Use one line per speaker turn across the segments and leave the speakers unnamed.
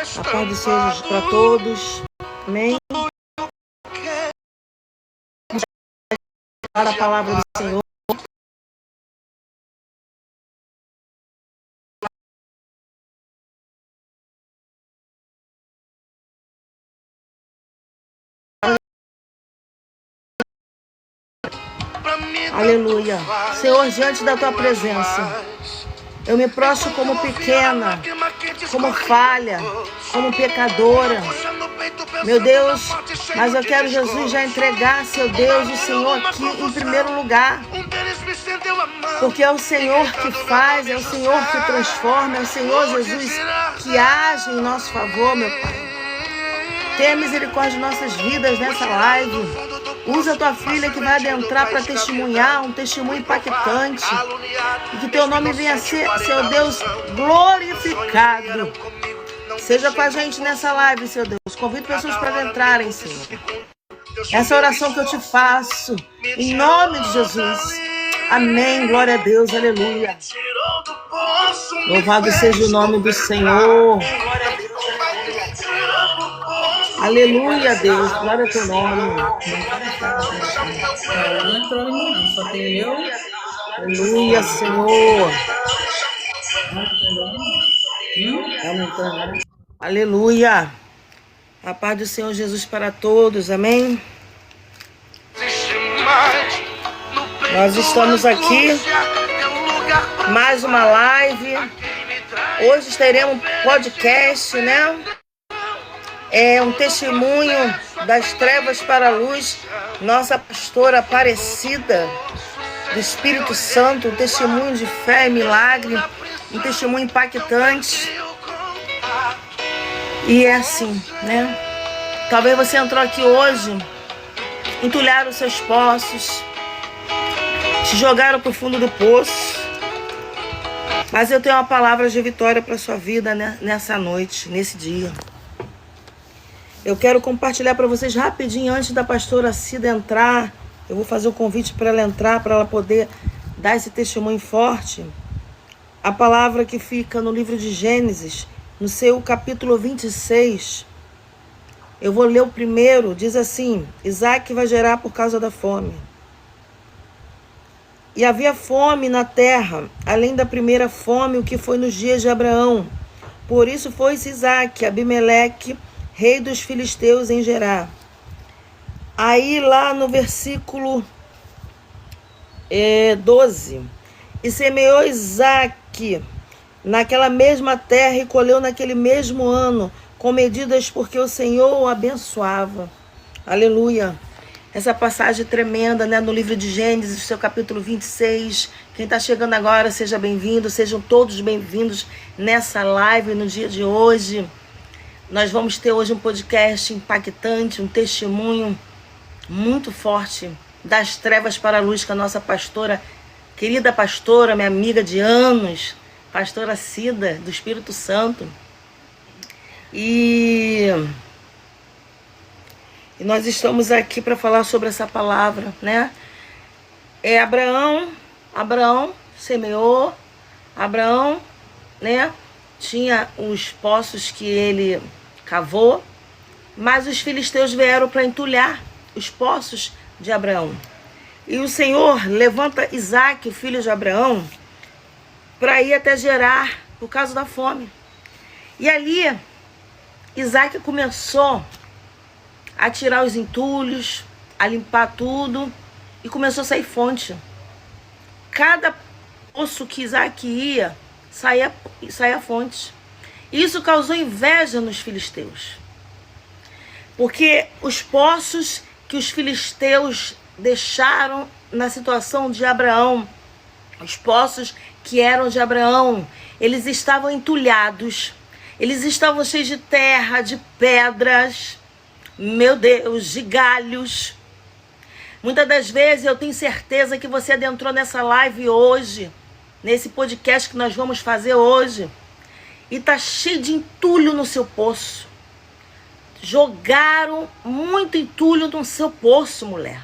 A paz do Senhor Jesus para todos. Amém. Para a palavra do Senhor. Aleluia. Senhor, diante da tua presença, eu me prostro como pequena, como falha, como pecadora. Meu Deus, mas eu quero, Jesus, já entregar, seu Deus, o Senhor aqui em primeiro lugar. Porque é o Senhor que faz, é o Senhor que transforma, é o Senhor, Jesus, que age em nosso favor, meu Pai. Tenha misericórdia de nossas vidas nessa live. Usa a tua filha que vai adentrar para testemunhar, um testemunho impactante. E que teu nome venha a ser, seu Deus, glorificado. Seja com a gente nessa live, seu Deus. Convido pessoas para entrarem, Senhor. Essa oração que eu te faço, em nome de Jesus. Amém. Glória a Deus. Aleluia. Louvado seja o nome do Senhor. Aleluia, Deus. Glória ao teu nome.
Não entrou ninguém, não. Só tem eu.
Aleluia, Senhor. Aleluia. A paz do Senhor Jesus para todos. Amém. Nós estamos aqui. Mais uma live. Hoje teremos um podcast, né? É um testemunho das trevas para a luz. Nossa pastora Aparecida do Espírito Santo. Um testemunho de fé e milagre. Um testemunho impactante. E é assim, né? Talvez você entrou aqui hoje, entulharam os seus poços, te jogaram para o fundo do poço. Mas eu tenho uma palavra de vitória para a sua vida, né? Nessa noite, nesse dia. Eu quero compartilhar para vocês rapidinho, antes da pastora Cida entrar. Eu vou fazer o convite para ela entrar, para ela poder dar esse testemunho forte. A palavra que fica no livro de Gênesis, no seu capítulo 26. Eu vou ler o primeiro, diz assim: Isaac vai gerar por causa da fome. E havia fome na terra, além da primeira fome, o que foi nos dias de Abraão. Por isso foi-se Isaac, Abimeleque, rei dos filisteus, em Gerar. Aí lá no versículo 12. E semeou Isaac naquela mesma terra e colheu naquele mesmo ano, com medidas porque o Senhor o abençoava. Aleluia. Essa passagem tremenda, né, no livro de Gênesis, seu capítulo 26. Quem está chegando agora, seja bem-vindo. Sejam todos bem-vindos nessa live no dia de hoje. Nós vamos ter hoje um podcast impactante, um testemunho muito forte das trevas para a luz, com a nossa pastora, querida pastora, minha amiga de anos, pastora Cida, do Espírito Santo. E nós estamos aqui para falar sobre essa palavra, né? Abraão semeou, Abraão, né? Tinha os poços que ele cavou, mas os filisteus vieram para entulhar os poços de Abraão. E o Senhor levanta Isaac, filho de Abraão, para ir até Gerar por causa da fome. E ali, Isaac começou a tirar os entulhos, a limpar tudo, e começou a sair fonte. Cada poço que Isaac ia, saía fonte. Isso causou inveja nos filisteus. Porque os poços que os filisteus deixaram na situação de Abraão, os poços que eram de Abraão, eles estavam entulhados, eles estavam cheios de terra, de pedras, meu Deus, de galhos. Muitas das vezes eu tenho certeza que você adentrou nessa live hoje, nesse podcast que nós vamos fazer hoje, e está cheio de entulho no seu poço. Jogaram muito entulho no seu poço, mulher.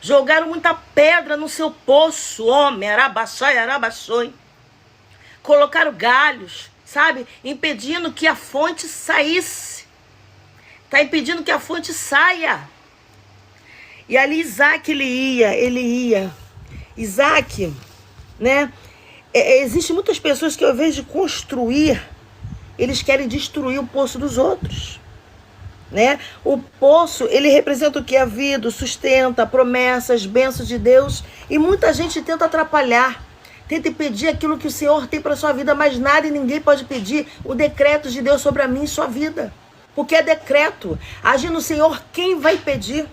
Jogaram muita pedra no seu poço, homem. Arabaxai, arabaxoi. Colocaram galhos, sabe? Impedindo que a fonte saísse. Está impedindo que a fonte saia. E ali Isaac, ele ia. Isaac, né? Existem muitas pessoas que ao invés de construir, eles querem destruir o poço dos outros, né? O poço, ele representa o que? A vida, o sustento, a promessa, as bênçãos de Deus. E muita gente tenta atrapalhar, tenta impedir aquilo que o Senhor tem para a sua vida, mas nada e ninguém pode pedir o decreto de Deus sobre a minha e sua vida. Porque é decreto. Agindo o Senhor, quem vai pedir?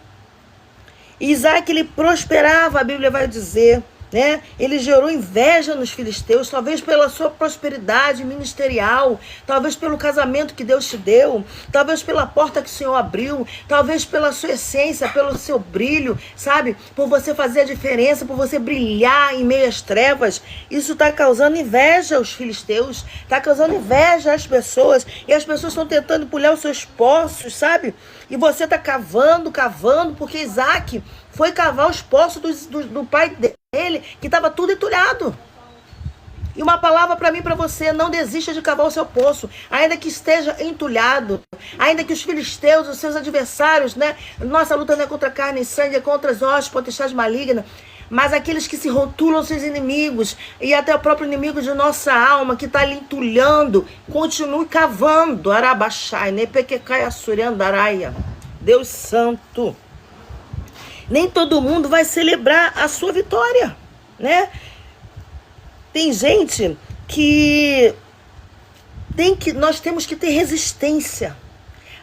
Isaac, ele prosperava, a Bíblia vai dizer, né? Ele gerou inveja nos filisteus, talvez pela sua prosperidade ministerial, talvez pelo casamento que Deus te deu, talvez pela porta que o Senhor abriu, talvez pela sua essência, pelo seu brilho, sabe? Por você fazer a diferença, por você brilhar em meio às trevas. Isso está causando inveja aos filisteus, está causando inveja às pessoas, e as pessoas estão tentando pular os seus poços, sabe? E você está cavando, porque Isaac foi cavar os poços do pai dele, que estava tudo entulhado. E uma palavra para mim e para você: não desista de cavar o seu poço, ainda que esteja entulhado, ainda que os filisteus, os seus adversários, né? Nossa luta não é contra carne e sangue, é contra as hostes, potestades malignas. Mas aqueles que se rotulam seus inimigos, e até o próprio inimigo de nossa alma, que está ali entulhando, continue cavando. Arabaxai, nepequecai assuriandaraia. Deus santo. Nem todo mundo vai celebrar a sua vitória, né? Tem gente que nós temos que ter resistência.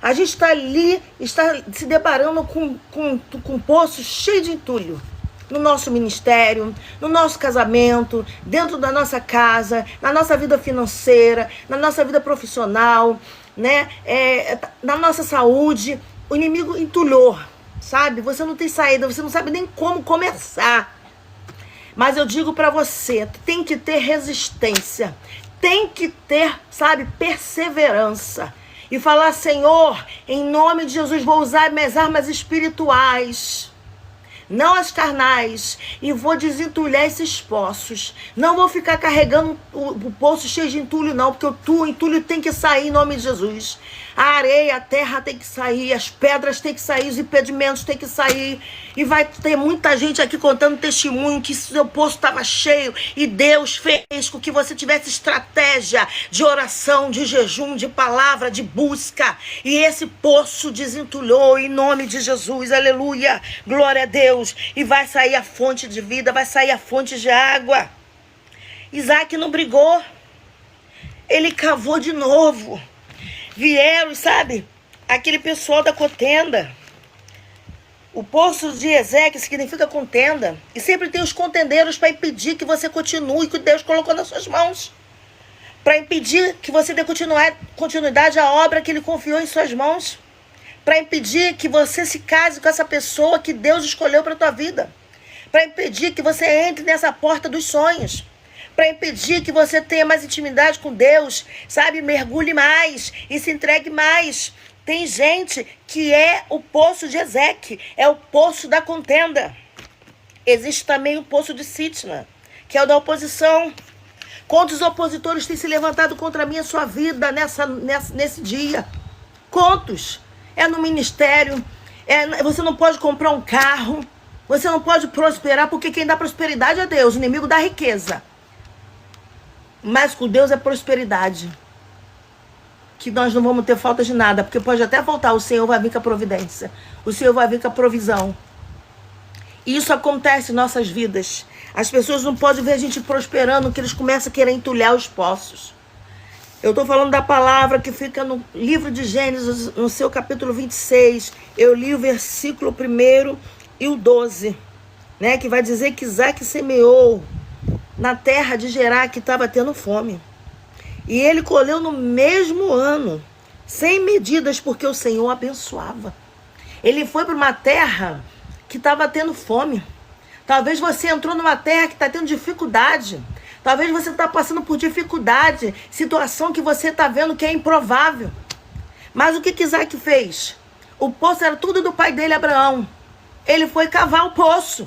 A gente está ali, está se deparando com poços cheios de entulho. No nosso ministério, no nosso casamento, dentro da nossa casa, na nossa vida financeira, na nossa vida profissional, né? Na nossa saúde. O inimigo entulhou, sabe? Você não tem saída, você não sabe nem como começar. Mas eu digo para você, tem que ter resistência, tem que ter, sabe, perseverança. E falar: Senhor, em nome de Jesus, vou usar minhas armas espirituais, não as carnais, e vou desentulhar esses poços. Não vou ficar carregando o poço cheio de entulho, não, porque o entulho tem que sair em nome de Jesus. A areia, a terra tem que sair, as pedras tem que sair, os impedimentos tem que sair. E vai ter muita gente aqui contando testemunho que seu poço estava cheio e Deus fez com que você tivesse estratégia de oração, de jejum, de palavra, de busca. E esse poço desentulhou em nome de Jesus, aleluia, glória a Deus. E vai sair a fonte de vida, vai sair a fonte de água. Isaac não brigou, ele cavou de novo. Vieram, sabe, aquele pessoal da contenda. O poço de Ezequiel significa contenda. E sempre tem os contendeiros para impedir que você continue o que Deus colocou nas suas mãos. Para impedir que você dê continuidade à obra que Ele confiou em suas mãos. Para impedir que você se case com essa pessoa que Deus escolheu para a tua vida. Para impedir que você entre nessa porta dos sonhos. Para impedir que você tenha mais intimidade com Deus, sabe? Mergulhe mais e se entregue mais. Tem gente que é o poço de Ezequiel, é o poço da contenda. Existe também o poço de Sitna, que é o da oposição. Quantos opositores têm se levantado contra mim e a sua vida nesse dia? Quantos? É no ministério, você não pode comprar um carro, você não pode prosperar, porque quem dá prosperidade é Deus, o inimigo dá riqueza. Mas com Deus é prosperidade. Que nós não vamos ter falta de nada. Porque pode até faltar, o Senhor vai vir com a providência. O Senhor vai vir com a provisão. E isso acontece em nossas vidas. As pessoas não podem ver a gente prosperando, que eles começam a querer entulhar os poços. Eu estou falando da palavra que fica no livro de Gênesis, no seu capítulo 26. Eu li o versículo 1 e o 12. Né, que vai dizer que Isaac semeou na terra de Gerar, que estava tendo fome. E ele colheu no mesmo ano, sem medidas, porque o Senhor abençoava. Ele foi para uma terra que estava tendo fome. Talvez você entrou numa terra que está tendo dificuldade. Talvez você está passando por dificuldade, situação que você está vendo que é improvável. Mas o que Isaac fez? O poço era tudo do pai dele, Abraão. Ele foi cavar o poço.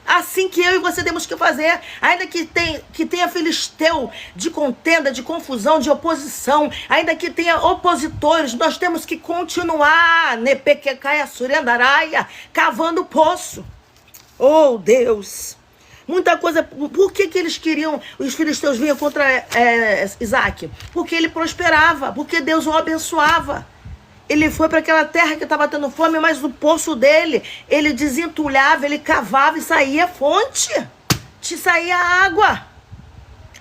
Assim que eu e você temos que fazer, ainda que tenha filisteu de contenda, de confusão, de oposição, ainda que tenha opositores, nós temos que continuar, nepequecaia surendaraia, cavando o poço. Oh, Deus! Muita coisa. Por que eles queriam, os filisteus vinham contra Isaac? Porque ele prosperava, porque Deus o abençoava. Ele foi para aquela terra que estava tendo fome, mas o poço dele, ele desentulhava, ele cavava e saía fonte. Te saía água.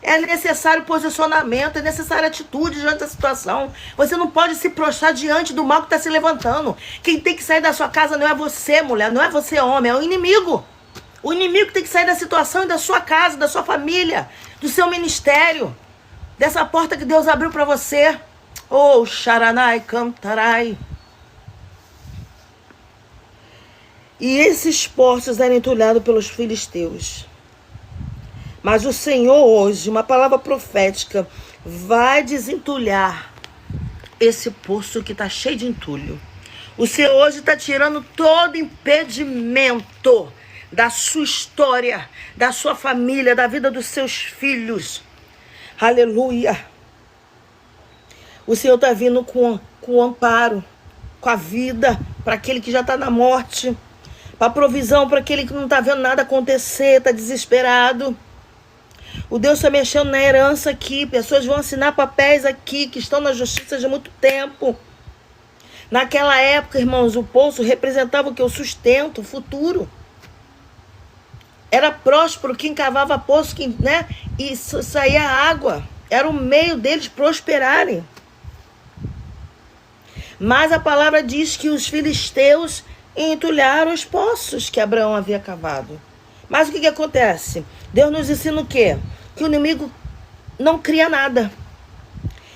É necessário posicionamento, é necessária atitude diante da situação. Você não pode se prostrar diante do mal que está se levantando. Quem tem que sair da sua casa não é você, mulher, não é você, homem, é o inimigo. O inimigo tem que sair da situação e da sua casa, da sua família, do seu ministério, dessa porta que Deus abriu para você. Oh, Sharanai, Cantarai. E esses poços eram entulhados pelos filisteus. Mas o Senhor hoje, uma palavra profética, vai desentulhar esse poço que está cheio de entulho. O Senhor hoje está tirando todo impedimento da sua história, da sua família, da vida dos seus filhos. Aleluia. O Senhor está vindo com o amparo, com a vida, para aquele que já está na morte, para a provisão, para aquele que não está vendo nada acontecer, está desesperado. O Deus está mexendo na herança aqui, pessoas vão assinar papéis aqui, que estão na justiça de muito tempo. Naquela época, irmãos, o poço representava o que? O sustento, o futuro. Era próspero quem cavava poço, né? E saía água. Era o meio deles prosperarem. Mas a palavra diz que os filisteus entulharam os poços que Abraão havia cavado. Mas o que acontece? Deus nos ensina o quê? Que o inimigo não cria nada.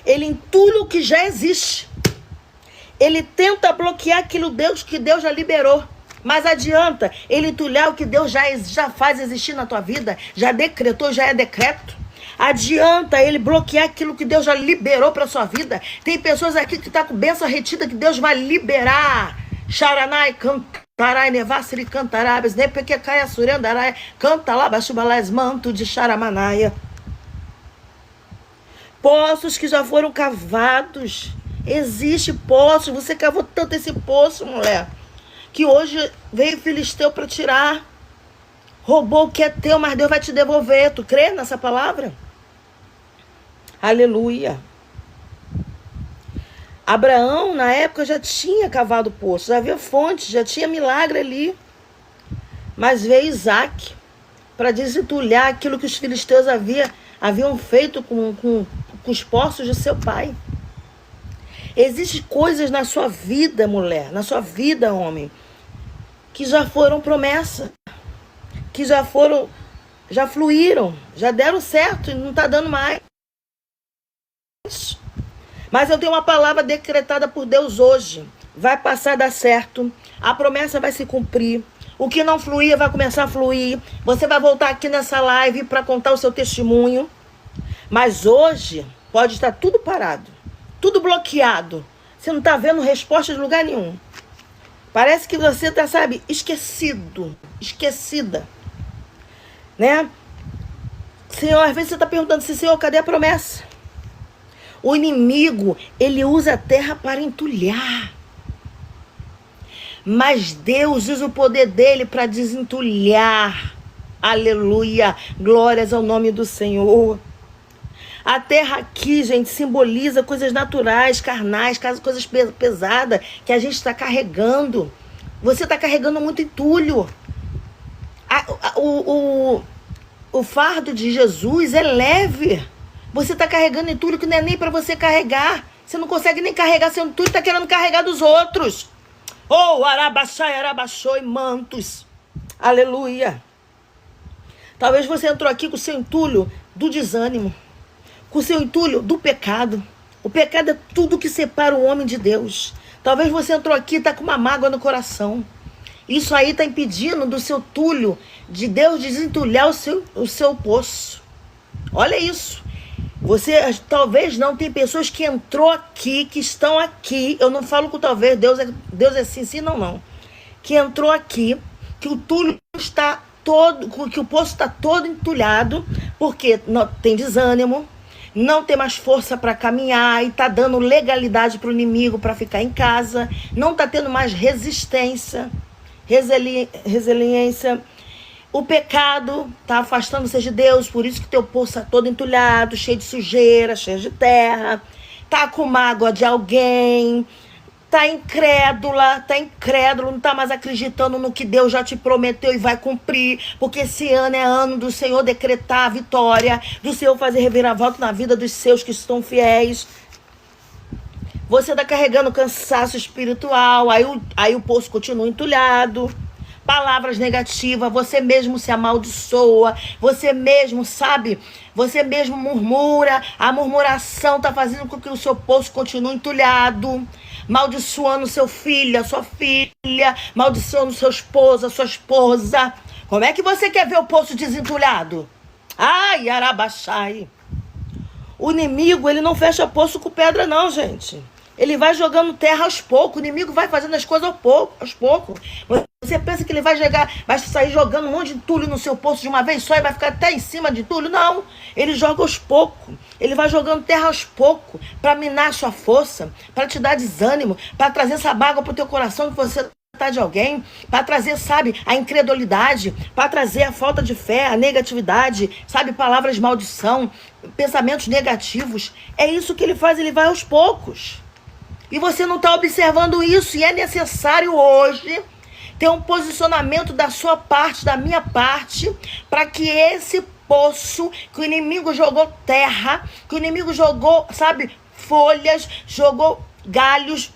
Ele entulha o que já existe. Ele tenta bloquear aquilo que Deus já liberou. Mas adianta ele entulhar o que Deus já faz existir na tua vida, já decretou, já é decreto. Adianta ele bloquear aquilo que Deus já liberou para sua vida. Tem pessoas aqui que estão com bênção retida que Deus vai liberar. Sharanai, cantarai, nevassiri, cantarabes, nepequecaia, surendarai, canta lá, baixubalás, manto de Sharamanaia. Poços que já foram cavados. Existe poços. Você cavou tanto esse poço, mulher, que hoje veio o filisteu para tirar. Roubou o que é teu, mas Deus vai te devolver. Tu crê nessa palavra? Aleluia. Abraão, na época, já tinha cavado poço, já havia fonte, já tinha milagre ali. Mas veio Isaac para desentulhar aquilo que os filisteus haviam feito com os poços de seu pai. Existem coisas na sua vida, mulher, na sua vida, homem, que já foram promessa, que já fluíram, já deram certo e não está dando mais. Mas eu tenho uma palavra decretada por Deus hoje. Vai passar a dar certo, a promessa vai se cumprir. O que não fluía vai começar a fluir. Você vai voltar aqui nessa live para contar o seu testemunho. Mas hoje pode estar tudo parado, tudo bloqueado. Você não está vendo resposta de lugar nenhum. Parece que você está, sabe, esquecida. Né? Senhor, às vezes você está perguntando assim, Senhor, cadê a promessa? O inimigo, ele usa a terra para entulhar. Mas Deus usa o poder dele para desentulhar. Aleluia. Glórias ao nome do Senhor. A terra aqui, gente, simboliza coisas naturais, carnais, coisas pesadas que a gente está carregando. Você está carregando muito entulho. O fardo de Jesus é leve. Você está carregando entulho que não é nem para você carregar. Você não consegue nem carregar seu entulho, está querendo carregar dos outros. Oh, arabaxai, arabaxoi, mantos. Aleluia. Talvez você entrou aqui com o seu entulho do desânimo, com o seu entulho do pecado. O pecado é tudo que separa o homem de Deus. Talvez você entrou aqui e está com uma mágoa no coração. Isso aí está impedindo do seu entulho, de Deus desentulhar o seu poço. Olha isso. Você talvez não, tem pessoas que entrou aqui, que estão aqui. Eu não falo com talvez, Deus é sim, sim, não. Que entrou aqui, que o entulho está que o poço está todo entulhado, porque não, tem desânimo, não tem mais força para caminhar e está dando legalidade para o inimigo para ficar em casa, não está tendo mais resistência, resiliência. O pecado está afastando você de Deus, por isso que teu poço está todo entulhado, cheio de sujeira, cheio de terra, está com mágoa de alguém, está incrédulo, não está mais acreditando no que Deus já te prometeu e vai cumprir, porque esse ano é ano do Senhor decretar a vitória, do Senhor fazer reviravolta na vida dos seus que estão fiéis. Você está carregando cansaço espiritual, aí o poço continua entulhado. Palavras negativas, você mesmo se amaldiçoa, você mesmo, sabe? Você mesmo murmura, a murmuração está fazendo com que o seu poço continue entulhado, maldiçoando seu filho, a sua filha, maldiçoando seu esposo, a sua esposa. Como é que você quer ver o poço desentulhado? Ai, arabaxai. O inimigo, ele não fecha poço com pedra não, gente. Ele vai jogando terra aos poucos. O inimigo vai fazendo as coisas aos poucos. Você pensa que ele vai sair jogando um monte de entulho no seu poço de uma vez só e vai ficar até em cima de entulho? Não. Ele joga aos poucos. Ele vai jogando terra aos poucos para minar a sua força, para te dar desânimo, para trazer essa mágoa pro teu coração que você tá de alguém, para trazer, sabe, a incredulidade, para trazer a falta de fé, a negatividade, sabe, palavras de maldição, pensamentos negativos. É isso que ele faz, ele vai aos poucos. E você não está observando isso. E é necessário hoje ter um posicionamento da sua parte, da minha parte, para que esse poço, que o inimigo jogou terra, que o inimigo jogou, sabe, folhas, jogou galhos,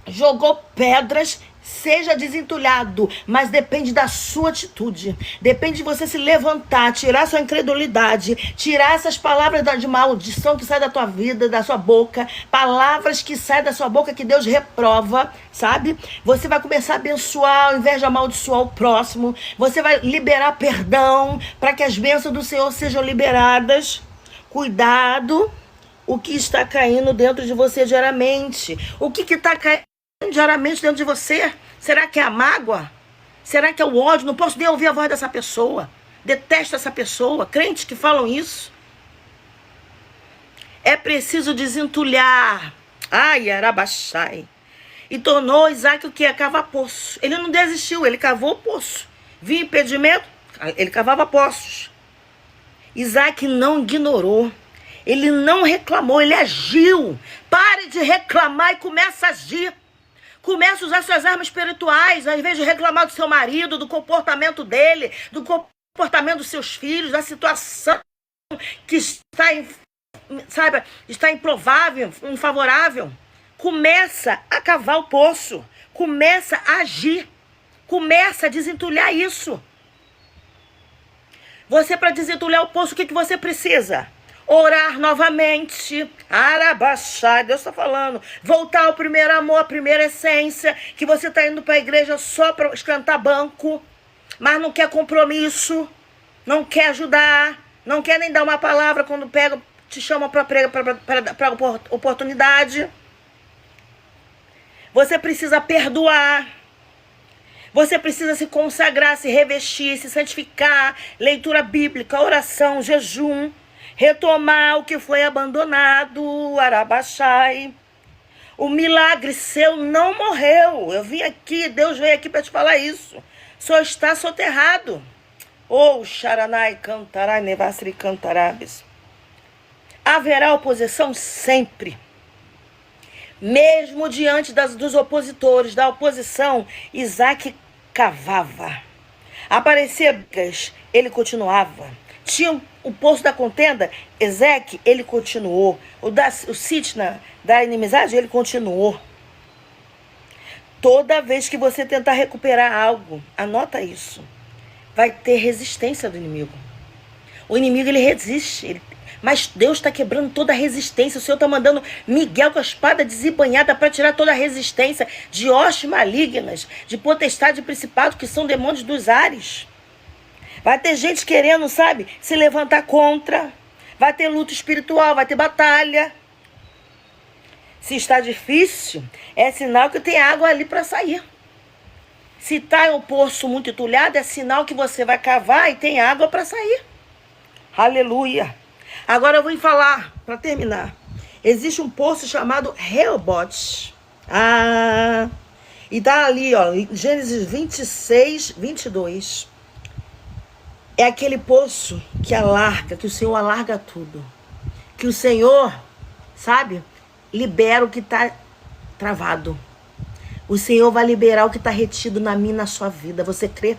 jogou pedras, seja desentulhado. Mas depende da sua atitude, depende de você se levantar, tirar sua incredulidade, tirar essas palavras de maldição que saem da tua vida, da sua boca, palavras que saem da sua boca que Deus reprova, sabe? Você vai começar a abençoar ao invés de amaldiçoar o próximo. Você vai liberar perdão para que as bênçãos do Senhor sejam liberadas. Cuidado o que está caindo dentro de você diariamente. O que está caindo diariamente dentro de você? Será que é a mágoa? Será que é o ódio? Não posso nem ouvir a voz dessa pessoa. Detesto essa pessoa. Crentes que falam isso. É preciso desentulhar. Ai, arabaxai. E tornou Isaac o que? Cavar poço. Ele não desistiu, ele cavou o poço. Vinha impedimento, ele cavava poços. Isaac não ignorou. Ele não reclamou, ele agiu. Pare de reclamar e comece a agir. Comece a usar suas armas espirituais, ao invés de reclamar do seu marido, do comportamento dele, do comportamento dos seus filhos, da situação que está improvável, infavorável. Começa a cavar o poço, começa a agir, começa a desentulhar isso. Você, para desentulhar o poço, o que você precisa? Orar novamente. Arabaxai, Deus está falando. Voltar ao primeiro amor, a primeira essência. Que você está indo para a igreja só para esquentar banco, mas não quer compromisso, não quer ajudar, não quer nem dar uma palavra quando te chamam para oportunidade. Você precisa perdoar. Você precisa se consagrar, se revestir, se santificar. Leitura bíblica, oração, jejum. Retomar o que foi abandonado, arabaxai. O milagre seu não morreu. Eu vim aqui, Deus veio aqui para te falar isso. Só está soterrado. Oh, xaranai cantarai, nevasri cantarabes. Haverá oposição sempre. Mesmo diante dos opositores, da oposição, Isaac cavava. Aparecia brigas, ele continuava. Tinha o poço da contenda, Ezequiel, ele continuou. O Sitna da inimizade, ele continuou. Toda vez que você tentar recuperar algo, anota isso, vai ter resistência do inimigo. O inimigo, ele resiste, mas Deus está quebrando toda a resistência. O Senhor está mandando Miguel com a espada desembanhada para tirar toda a resistência de hostes malignas, de potestade e principado, que são demônios dos ares. Vai ter gente querendo, sabe, se levantar contra. Vai ter luta espiritual, vai ter batalha. Se está difícil, é sinal que tem água ali para sair. Se está em um poço muito entulhado, é sinal que você vai cavar e tem água para sair. Aleluia. Agora eu vou falar, para terminar. Existe um poço chamado Rehobote. E tá ali, ó, Gênesis 26, 22. É aquele poço que alarga, que o Senhor alarga tudo. Que o Senhor, sabe, libera o que está travado. O Senhor vai liberar o que está retido na minha e na sua vida. Você crê?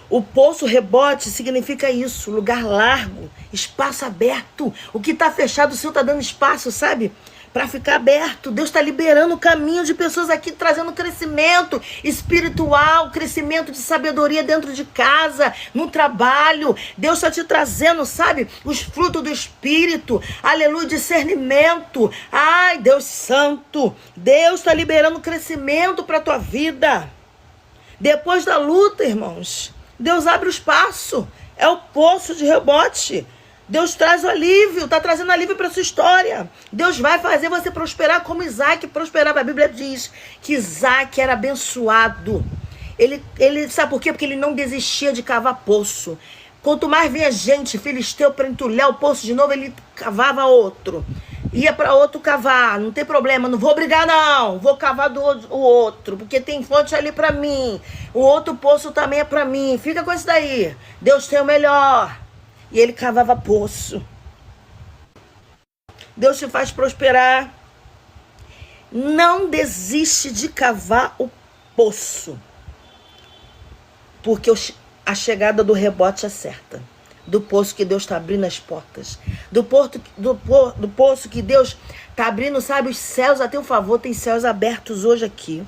O poço Rehobote significa isso. Lugar largo, espaço aberto. O que está fechado, o Senhor está dando espaço, sabe? Para ficar aberto. Deus está liberando o caminho de pessoas aqui, trazendo crescimento espiritual, crescimento de sabedoria dentro de casa, no trabalho. Deus está te trazendo, sabe, os frutos do Espírito. Aleluia, discernimento. Ai, Deus santo. Deus está liberando crescimento para a tua vida. Depois da luta, irmãos, Deus abre o espaço. É o poço de Rehobote. Deus traz o alívio, está trazendo alívio para a sua história. Deus vai fazer você prosperar como Isaac prosperava. A Bíblia diz que Isaac era abençoado. Ele sabe por quê? Porque ele não desistia de cavar poço. Quanto mais vinha gente, filisteu, para entulhar o poço de novo, ele cavava outro. Ia para outro cavar, não tem problema, não vou brigar não, vou cavar o outro, porque tem fonte ali para mim. O outro poço também é para mim, fica com isso daí. Deus tem o melhor. E ele cavava poço. Deus te faz prosperar. Não desiste de cavar o poço. Porque a chegada do Rehobote é certa. Do poço que Deus está abrindo as portas. Do poço que Deus está abrindo, sabe, os céus a teu favor. Tem céus abertos hoje aqui.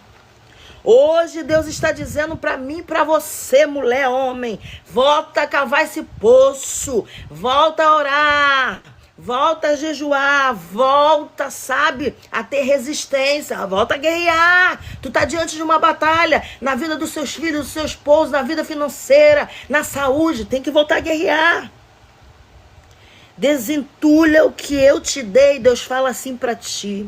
Hoje Deus está dizendo para mim e para você, mulher, homem, volta a cavar esse poço, volta a orar, volta a jejuar, volta, sabe, a ter resistência, volta a guerrear. Tu tá diante de uma batalha na vida dos seus filhos, dos seus esposos, na vida financeira, na saúde, tem que voltar a guerrear. Desentulha o que eu te dei, Deus fala assim para ti.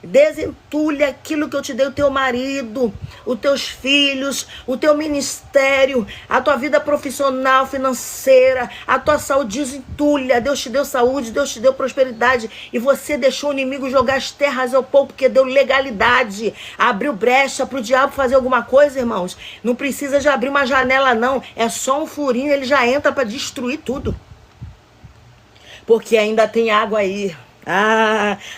Desentulha aquilo que eu te dei, o teu marido, os teus filhos, o teu ministério, a tua vida profissional, financeira, a tua saúde. Desentulha. Deus te deu saúde, Deus te deu prosperidade e você deixou o inimigo jogar as terras ao povo porque deu legalidade. Abriu brecha para o diabo fazer alguma coisa, irmãos. Não precisa de abrir uma janela não, é só um furinho, ele já entra para destruir tudo. Porque ainda tem água aí.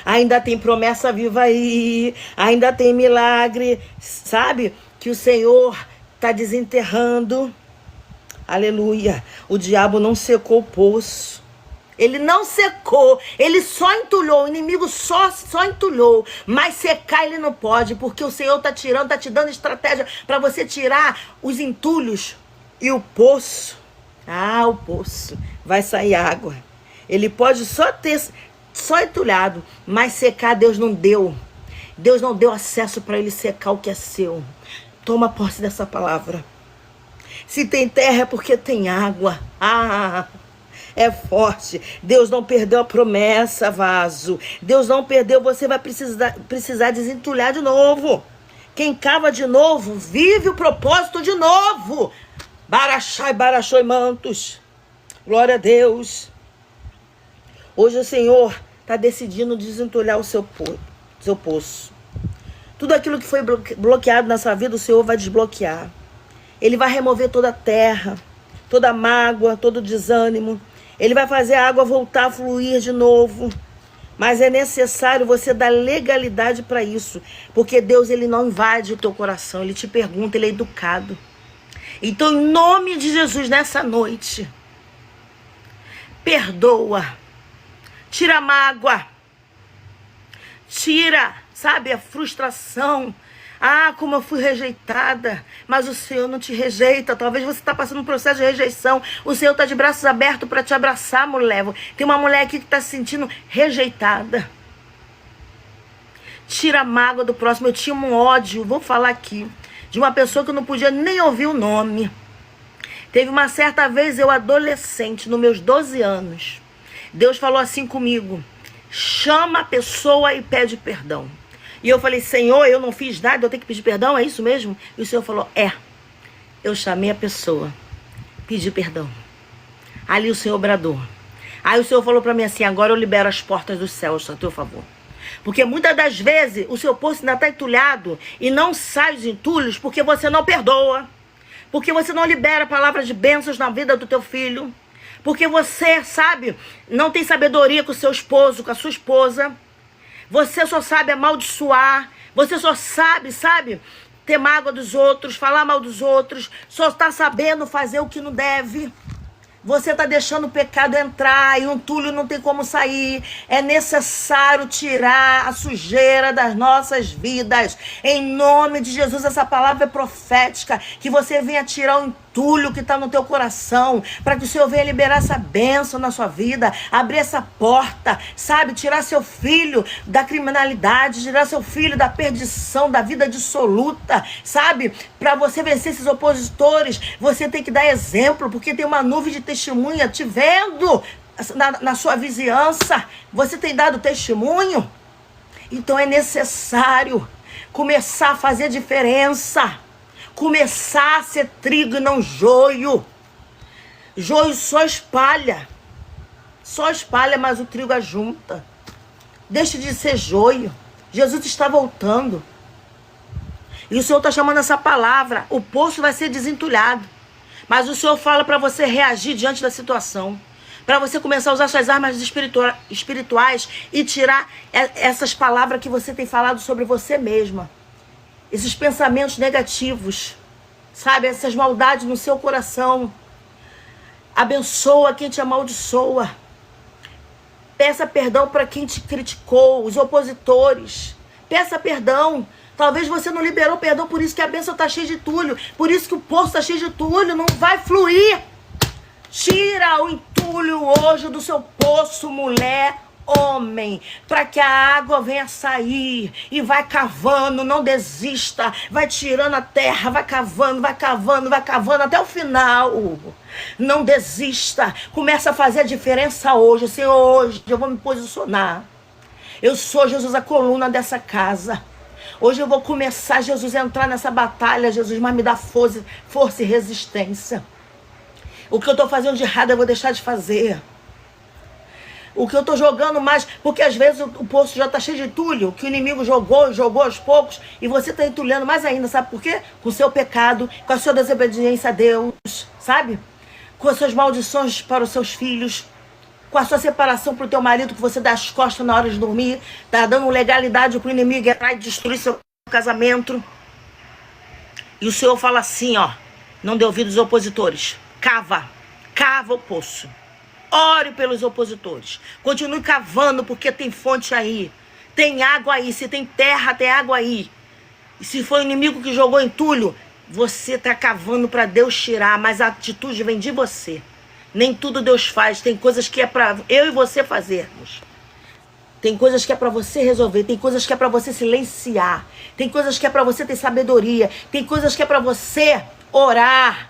Ainda tem promessa viva aí, ainda tem milagre, sabe? Que o Senhor está desenterrando. Aleluia. O diabo não secou o poço. Ele não secou, ele só entulhou. O inimigo só entulhou. Mas secar ele não pode, porque o Senhor está tirando, está te dando estratégia para você tirar os entulhos. E o poço, o poço, vai sair água. Ele pode só entulhado, mas secar Deus não deu. Deus não deu acesso para ele secar o que é seu. Toma posse dessa palavra. Se tem terra é porque tem água. É forte. Deus não perdeu a promessa, vaso. Deus não perdeu, você vai precisar desentulhar de novo. Quem cava de novo, vive o propósito de novo. Barachai mantos. Glória a Deus. Hoje o Senhor está decidindo desentulhar o seu poço. Tudo aquilo que foi bloqueado na sua vida, o Senhor vai desbloquear. Ele vai remover toda a terra, toda a mágoa, todo o desânimo. Ele vai fazer a água voltar a fluir de novo. Mas é necessário você dar legalidade para isso. Porque Deus, ele não invade o teu coração. Ele te pergunta, ele é educado. Então, em nome de Jesus, nessa noite, perdoa. Tira a mágoa. Tira, sabe, a frustração. Como eu fui rejeitada. Mas o Senhor não te rejeita. Talvez você está passando um processo de rejeição. O Senhor está de braços abertos para te abraçar, mulher. Tem uma mulher aqui que está se sentindo rejeitada. Tira a mágoa do próximo. Eu tinha um ódio, vou falar aqui, de uma pessoa que eu não podia nem ouvir o nome. Teve uma certa vez, eu adolescente, nos meus 12 anos. Deus falou assim comigo: chama a pessoa e pede perdão. E eu falei, Senhor, eu não fiz nada, eu tenho que pedir perdão, é isso mesmo? E o Senhor falou, eu chamei a pessoa, pedi perdão. Ali o Senhor bradou. Aí o Senhor falou para mim assim, agora eu libero as portas dos céus a teu favor. Porque muitas das vezes o seu poço ainda está entulhado e não sai os entulhos porque você não perdoa. Porque você não libera palavras de bênçãos na vida do teu filho. Porque você, sabe, não tem sabedoria com o seu esposo, com a sua esposa. Você só sabe amaldiçoar. Você só sabe, ter mágoa dos outros, falar mal dos outros. Só está sabendo fazer o que não deve. Você está deixando o pecado entrar e um entulho não tem como sair. É necessário tirar a sujeira das nossas vidas. Em nome de Jesus, essa palavra é profética. Que você venha tirar o entulho que está no teu coração. Para que o Senhor venha liberar essa bênção na sua vida. Abrir essa porta, tirar seu filho da criminalidade. Tirar seu filho da perdição, da vida dissoluta. Para você vencer esses opositores, você tem que dar exemplo. Porque tem uma nuvem de testemunha te vendo na sua vizinhança. Você tem dado testemunho? Então é necessário começar a fazer diferença. Começar a ser trigo e não joio. Joio só espalha. Só espalha, mas o trigo ajunta. Deixe de ser joio. Jesus está voltando. E o Senhor está chamando essa palavra. O poço vai ser desentulhado. Mas o Senhor fala para você reagir diante da situação. Para você começar a usar suas armas espirituais e tirar essas palavras que você tem falado sobre você mesma. Esses pensamentos negativos. Essas maldades no seu coração. Abençoa quem te amaldiçoa. Peça perdão para quem te criticou. Os opositores. Peça perdão. Talvez você não liberou perdão, por isso que a bênção está cheia de entulho. Por isso que o poço está cheio de entulho, não vai fluir. Tira o entulho hoje do seu poço, mulher, homem. Para que a água venha sair. E vai cavando, não desista. Vai tirando a terra, vai cavando, vai cavando, vai cavando até o final. Não desista. Começa a fazer a diferença hoje. Senhor, hoje eu vou me posicionar. Eu sou, Jesus, a coluna dessa casa. Hoje eu vou começar, Jesus, a entrar nessa batalha, Jesus, mas me dá força e resistência. O que eu estou fazendo de errado eu vou deixar de fazer. O que eu estou jogando mais, porque às vezes o poço já está cheio de entulho, que o inimigo jogou aos poucos, e você está entulhando mais ainda, sabe por quê? Com o seu pecado, com a sua desobediência a Deus, com as suas maldições para os seus filhos, com a sua separação para o teu marido, que você dá as costas na hora de dormir, tá dando legalidade para o inimigo entrar e destruir seu casamento. E o Senhor fala assim, não dê ouvidos aos opositores. Cava o poço. Ore pelos opositores. Continue cavando, porque tem fonte aí. Tem água aí. Se tem terra, tem água aí. E se foi o inimigo que jogou entulho, você está cavando para Deus tirar, mas a atitude vem de você. Nem tudo Deus faz. Tem coisas que é para eu e você fazermos. Tem coisas que é para você resolver. Tem coisas que é para você silenciar. Tem coisas que é para você ter sabedoria. Tem coisas que é para você orar.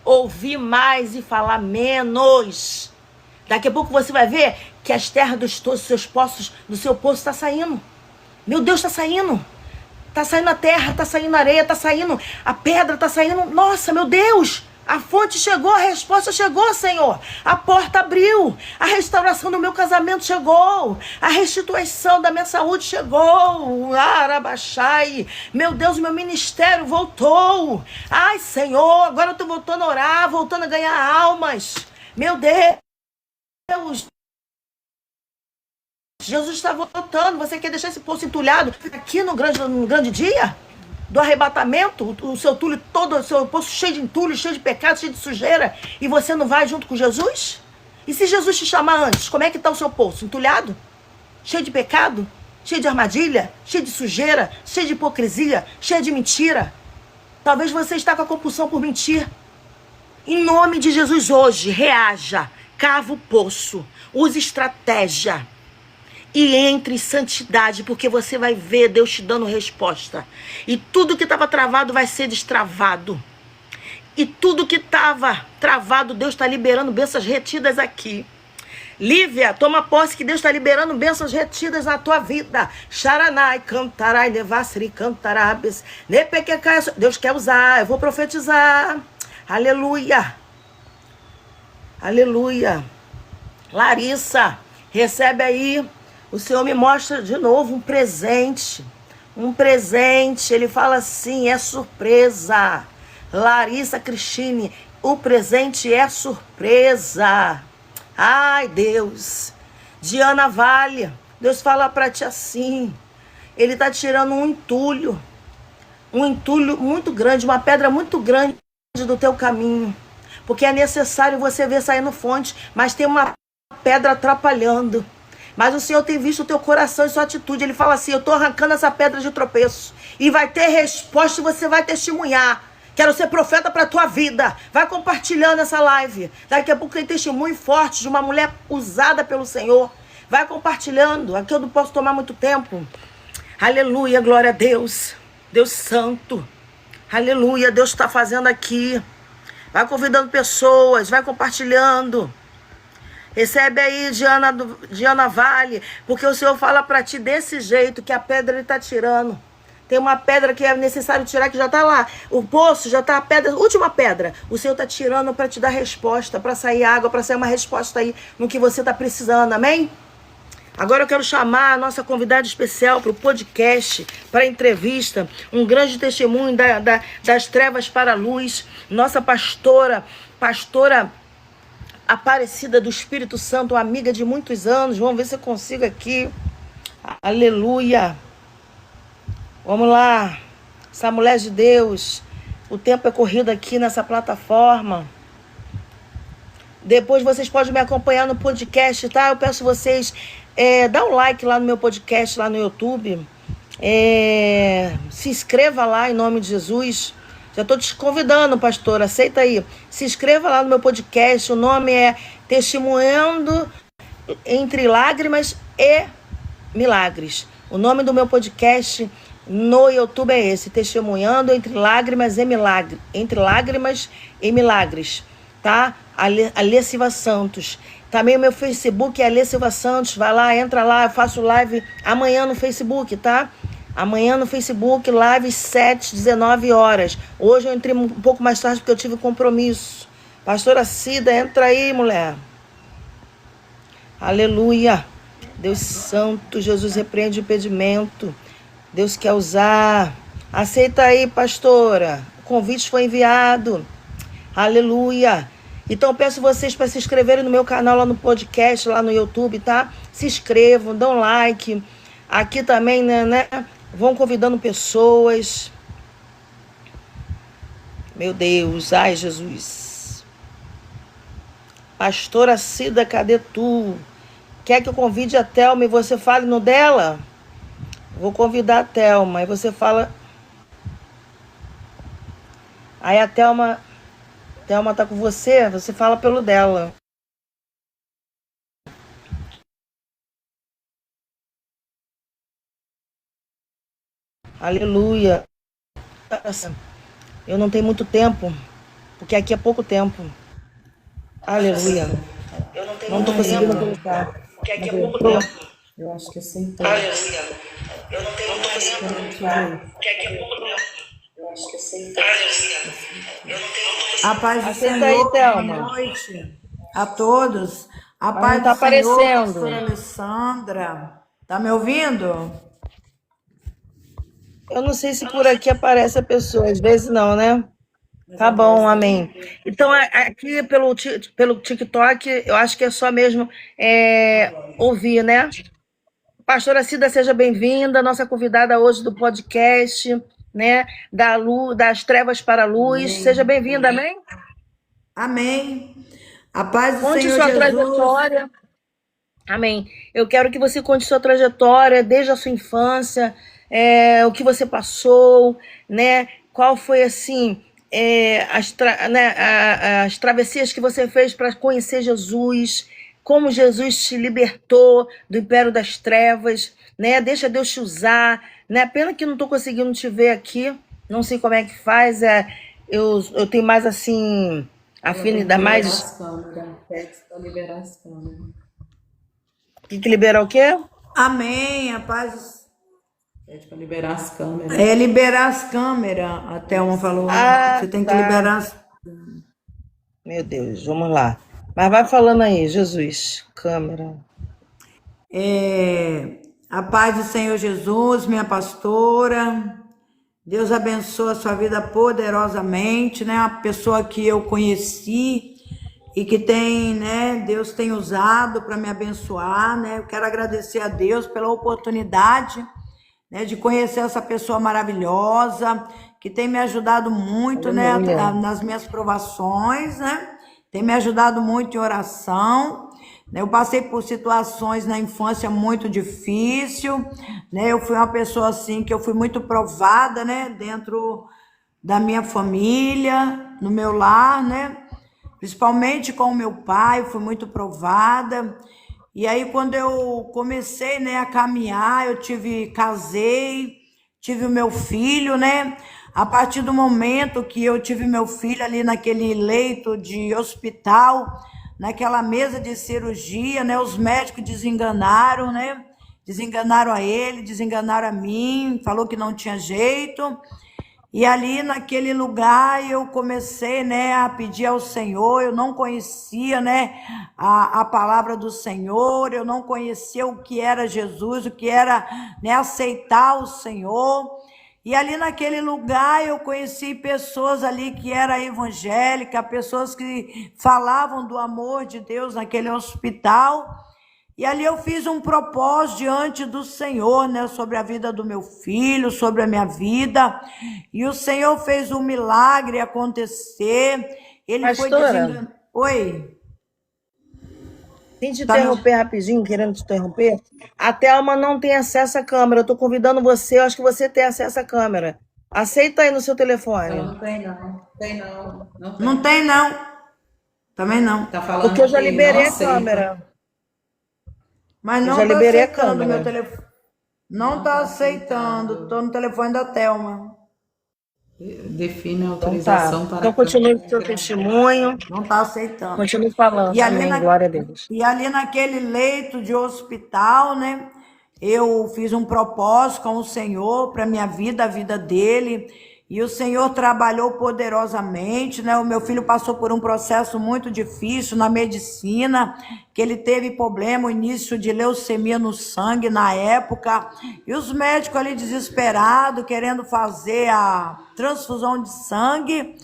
Ouvir mais e falar menos. Daqui a pouco você vai ver que as terras dos seus poços, do seu poço está saindo. Meu Deus, está saindo. Está saindo a terra, está saindo a areia, está saindo a pedra, está saindo... Nossa, meu Deus! A fonte chegou, a resposta chegou, Senhor. A porta abriu. A restauração do meu casamento chegou. A restituição da minha saúde chegou. Arabaxai. Meu Deus, meu ministério voltou. Ai, Senhor, agora eu estou voltando a orar, voltando a ganhar almas. Meu Deus. Jesus está voltando. Você quer deixar esse poço entulhado aqui no grande dia? Do arrebatamento, o seu entulho todo, o seu poço cheio de entulho, cheio de pecado, cheio de sujeira, e você não vai junto com Jesus? E se Jesus te chamar antes, como é que está o seu poço? Entulhado? Cheio de pecado? Cheio de armadilha? Cheio de sujeira? Cheio de hipocrisia? Cheio de mentira? Talvez você está com a compulsão por mentir. Em nome de Jesus hoje, reaja, cava o poço, use estratégia. E entre em santidade, porque você vai ver Deus te dando resposta. E tudo que estava travado vai ser destravado. E tudo que estava travado, Deus está liberando bênçãos retidas aqui. Lívia, toma posse que Deus está liberando bênçãos retidas na tua vida. Xaranai, cantarai, nevassri, cantarabes. Nepequecai. Deus quer usar, eu vou profetizar. Aleluia. Aleluia. Larissa, recebe aí. O Senhor me mostra de novo um presente. Um presente. Ele fala assim, é surpresa. Larissa Cristine, o presente é surpresa. Ai, Deus. Diana Vale, Deus fala para ti assim. Ele tá tirando um entulho muito grande, uma pedra muito grande do teu caminho. Porque é necessário você ver saindo fonte, mas tem uma pedra atrapalhando. Mas o Senhor tem visto o teu coração e sua atitude. Ele fala assim, eu tô arrancando essa pedra de tropeço. E vai ter resposta e você vai testemunhar. Quero ser profeta para a tua vida. Vai compartilhando essa live. Daqui a pouco tem testemunho forte de uma mulher usada pelo Senhor. Vai compartilhando. Aqui eu não posso tomar muito tempo. Aleluia, glória a Deus. Deus santo. Aleluia, Deus está fazendo aqui. Vai convidando pessoas, vai compartilhando. Recebe aí, Diana Vale, porque o Senhor fala para ti desse jeito, que a pedra ele está tirando. Tem uma pedra que é necessário tirar, que já está lá. O poço já está a pedra, última pedra. O Senhor está tirando para te dar resposta, para sair água, para sair uma resposta aí no que você está precisando, amém? Agora eu quero chamar a nossa convidada especial para o podcast, para a entrevista, um grande testemunho das trevas para a luz, nossa pastora Aparecida do Espírito Santo, amiga de muitos anos. Vamos ver se eu consigo aqui. Aleluia. Vamos lá. Essa mulher de Deus. O tempo é corrido aqui nessa plataforma. Depois vocês podem me acompanhar no podcast, tá? Eu peço vocês, dá um like lá no meu podcast, lá no YouTube. Se inscreva lá em nome de Jesus. Já estou te convidando, pastor, aceita aí. Se inscreva lá no meu podcast, o nome é Testemunhando entre Lágrimas e Milagres. O nome do meu podcast no YouTube é esse, Testemunhando entre Lágrimas e Milagres. Entre Lágrimas e Milagres, tá? Alê Silva Santos. Também o meu Facebook é Alê Silva Santos. Vai lá, entra lá, eu faço live amanhã no Facebook, tá? Amanhã no Facebook, live 7, 19 horas. Hoje eu entrei um pouco mais tarde porque eu tive compromisso. Pastora Cida, entra aí, mulher. Aleluia. Deus santo, Jesus repreende o impedimento. Deus quer usar. Aceita aí, pastora. O convite foi enviado. Aleluia. Então eu peço vocês para se inscreverem no meu canal lá no podcast, lá no YouTube, tá? Se inscrevam, dão like. Aqui também, né? Vão convidando pessoas. Meu Deus, ai Jesus. Pastora Cida, cadê tu? Quer que eu convide a Thelma e você fale no dela? Vou convidar a Thelma e você fala. Aí a Thelma tá com você fala pelo dela. Aleluia. Eu não tenho muito tempo, porque aqui é pouco tempo. Aleluia. Eu não tô conseguindo colocar, porque aqui é pouco tempo.
Eu acho que aceitou.
Aleluia. Eu não tenho muito tempo, porque aqui é pouco tempo.
Eu acho que aceitou.
Aleluia. Eu não tenho.
A paz do
Aceita
Senhor,
aí, Thelma.
boa noite a todos. A
Mas
paz
não tá
do Senhor,
aparecendo.
pastora Alessandra. Tá me ouvindo?
Eu não sei se por aqui aparece a pessoa, às vezes não, né? Tá bom, amém. Então, aqui pelo TikTok, eu acho que é só mesmo ouvir, né? Pastora Cida, seja bem-vinda, nossa convidada hoje do podcast, né? Das trevas para a luz.
Amém.
Seja bem-vinda, amém?
Amém. A paz do
Conte
Senhor
sua
Jesus.
trajetória. Amém. Eu quero que você conte sua trajetória desde a sua infância, o que você passou, né? Qual foi, assim, as travessias que você fez para conhecer Jesus, como Jesus te libertou do império das trevas, né? Deixa Deus te usar, né? Pena que não estou conseguindo te ver aqui, não sei como é que faz, eu tenho mais, assim, afinidade, mais...
Pede para liberar as câmeras.
Que libera o quê?
Amém, a paz.
Pede pra liberar as câmeras.
É liberar as câmeras, a Thelma falou.
Ah,
Você tem que
tá.
liberar as...
Meu Deus, vamos lá. Mas vai falando aí, Jesus. Câmera.
A paz do Senhor Jesus, minha pastora. Deus abençoe a sua vida poderosamente, né? Uma pessoa que eu conheci e que tem, né? Deus tem usado para me abençoar, né? Eu quero agradecer a Deus pela oportunidade, né, de conhecer essa pessoa maravilhosa que tem me ajudado muito, né, nas minhas provações, né? Tem me ajudado muito em oração. Eu passei por situações na infância muito difícil, né? Eu fui uma pessoa assim que eu fui muito provada, né, dentro da minha família, no meu lar, né? Principalmente com o meu pai, fui muito provada. E aí quando eu comecei, né, a caminhar, casei, tive o meu filho, né? A partir do momento que eu tive meu filho ali naquele leito de hospital, naquela mesa de cirurgia, né? Os médicos desenganaram, né? Desenganaram a ele, desenganaram a mim, falou que não tinha jeito. E ali naquele lugar eu comecei, né, a pedir ao Senhor. Eu não conhecia, né, a palavra do Senhor, eu não conhecia o que era Jesus, o que era, né, aceitar o Senhor. E ali naquele lugar eu conheci pessoas ali que eram evangélicas, pessoas que falavam do amor de Deus naquele hospital. E ali eu fiz um propósito diante do Senhor, né, sobre a vida do meu filho, sobre a minha vida. E o Senhor fez um milagre acontecer. Ele
Pastora,
foi desenganado. Oi.
Sem te
Tá me...
interromper rapidinho, querendo te interromper, a Thelma não tem acesso à câmera. Eu tô convidando você, eu acho que você tem acesso à câmera. Aceita aí no seu telefone.
Não tem não. Tem não. Não tem.
Não tem, não. Também não.
Tá falando
Porque eu já
que
liberei
não
a
aceita.
câmera.
Mas
Eu
não
já
tá
liberei a
aceitando
câmera.
meu telefone. Não tá aceitando. Tô no telefone da Thelma.
Define a
Então tá.
autorização para
Então continue com o seu testemunho.
Não tá aceitando.
Continue falando.
E ali,
Amém. Glória a Deus.
e ali naquele leito de hospital, né? Eu fiz um propósito com o Senhor para minha vida, a vida dele. E o Senhor trabalhou poderosamente, né? O meu filho passou por um processo muito difícil na medicina, que ele teve problema, o início de leucemia no sangue na época. E os médicos ali desesperados, querendo fazer a transfusão de sangue.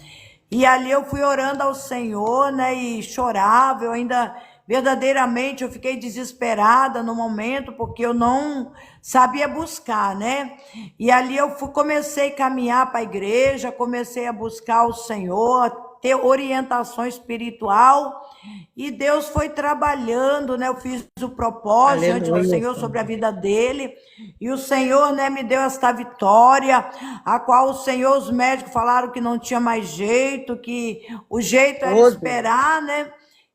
E ali eu fui orando ao Senhor, né? E chorava, eu ainda... Verdadeiramente eu fiquei desesperada no momento, porque eu não sabia buscar, né? E ali eu comecei a caminhar para a igreja, comecei a buscar o Senhor, ter orientação espiritual, e Deus foi trabalhando, né? Eu fiz o propósito diante do Senhor sobre a vida dele, e o Senhor, né, me deu esta vitória, a qual o Senhor, os médicos falaram que não tinha mais jeito, que o jeito era esperar, né?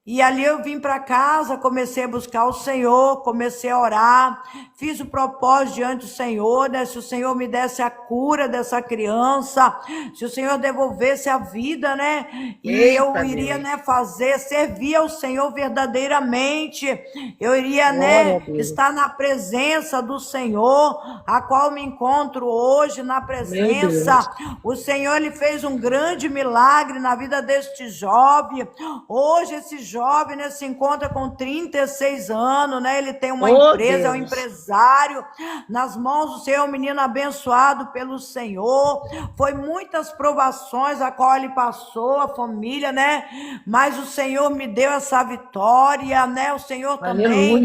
E ali eu vim para casa, comecei a buscar o Senhor, comecei a orar, fiz o propósito diante do Senhor, né? Se o Senhor me desse a cura dessa criança, se o Senhor devolvesse a vida, né? E eu iria, né, servir ao Senhor verdadeiramente, eu iria, né, estar na presença do Senhor, a qual me encontro hoje na presença. O Senhor, ele fez um grande milagre na vida deste jovem. Hoje esse jovem, né, se encontra com 36 anos, né? Ele tem uma empresa, é um empresário. Nas mãos do Senhor, um menino abençoado pelo Senhor. Foi muitas provações a qual ele passou, a família, né? Mas o Senhor me deu essa vitória, né? O Senhor também,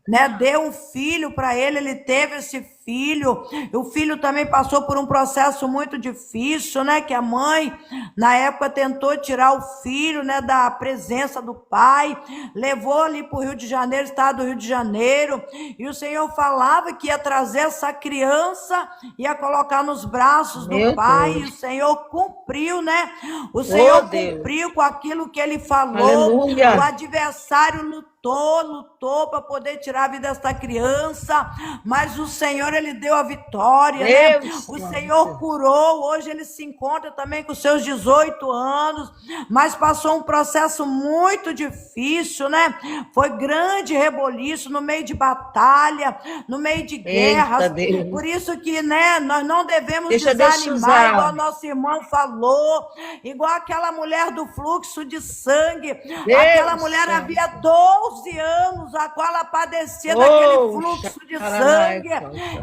né, deu um filho para ele, ele teve esse filho. O filho também passou por um processo muito difícil, né? Que a mãe, na época, tentou tirar o filho, né, da presença do pai, levou ali para o Rio de Janeiro, estado do Rio de Janeiro, e o Senhor falava que ia trazer essa criança, ia colocar nos braços do pai, e o Senhor cumpriu, né? O Senhor cumpriu com aquilo que ele falou. O adversário lutou lutou para poder tirar a vida desta criança, mas o Senhor, ele deu a vitória, né? O Senhor curou, hoje ele se encontra também com seus 18 anos, mas passou um processo muito difícil, né? Foi grande reboliço no meio de batalha, no meio de guerras, por isso que, né, nós não devemos desanimar, igual nosso irmão falou, igual aquela mulher do fluxo de sangue, aquela mulher havia 12 anos, a qual ela padecia daquele fluxo de sangue,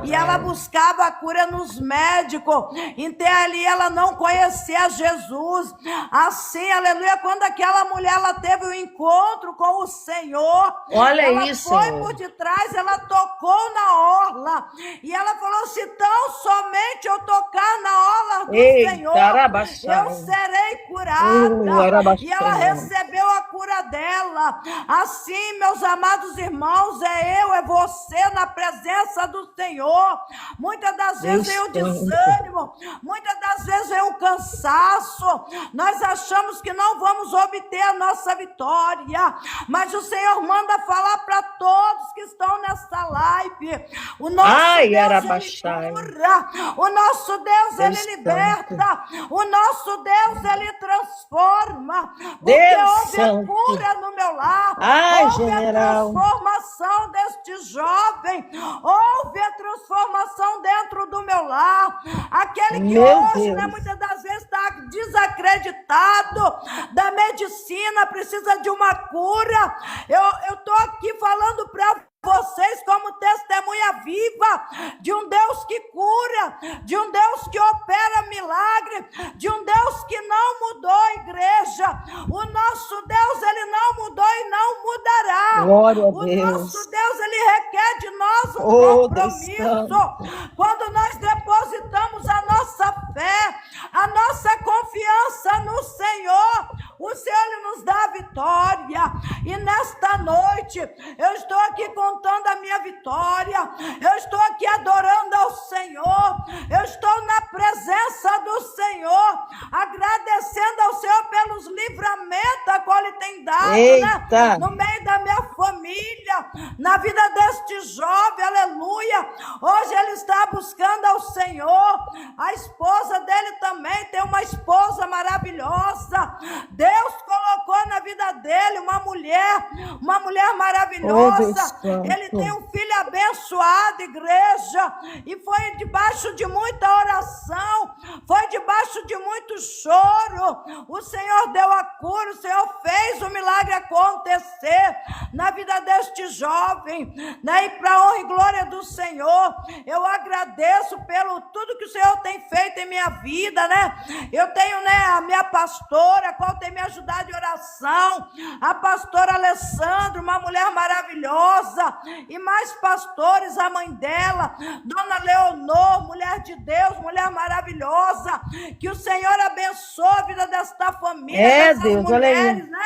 e ela buscava a cura nos médicos, então ali ela não conhecia Jesus, assim, aleluia, quando aquela mulher ela teve um encontro com o Senhor,
olha
ela
isso,
foi por detrás, ela tocou na orla, e ela falou, se tão somente eu tocar na orla do Senhor, eu serei curada, e ela recebeu a cura dela. Assim, meus amados irmãos, é eu, é você na presença do Senhor. Muitas das vezes vem o desânimo, muitas das vezes vem o cansaço, nós achamos que não vamos obter a nossa vitória, mas o Senhor manda falar para todos que estão nessa live, o nosso Deus, ele cura, o nosso Deus, ele liberta, o nosso Deus, ele transforma, porque houve a cura no meu lar, houve a transformação deste jovem, houve a transformação dentro do meu lar, aquele que hoje, né, muitas das vezes está desacreditado da medicina, precisa de uma cura, eu estou aqui falando para vocês como testemunha viva de um Deus que cura, de um Deus que opera milagre, de um Deus que não mudou a igreja. O nosso Deus, ele não mudou e não mudará.
Glória a Deus.
O nosso Deus, ele requer de nós um compromisso. Quando nós depositamos a nossa fé, a nossa confiança no Senhor, o Senhor, ele nos dá a vitória. E nesta noite, eu estou aqui contando a minha vitória, eu estou aqui adorando ao Senhor, eu estou na presença do Senhor, agradecendo ao Senhor pelos livramentos a qual ele tem dado, né? No meio da minha família, na vida deste jovem, aleluia. Hoje ele está buscando ao Senhor, a esposa dele também tem uma esposa maravilhosa, Deus colocou na vida dele uma mulher maravilhosa, ele tem um filho abençoado, igreja, e foi debaixo de muita oração, foi debaixo de muito choro, o Senhor deu a cura, o Senhor fez o milagre acontecer na vida deste jovem, né? E para honra e glória do Senhor, eu agradeço pelo tudo que o Senhor tem feito em minha vida, né? Eu tenho, né, a minha pastora, a qual tem me ajudado em oração, a pastora Alessandra, uma mulher maravilhosa, e mais pastores, a mãe dela, Dona Leonor, mulher de Deus, mulher maravilhosa, que o Senhor abençoe a vida desta família, dessas mulheres, né?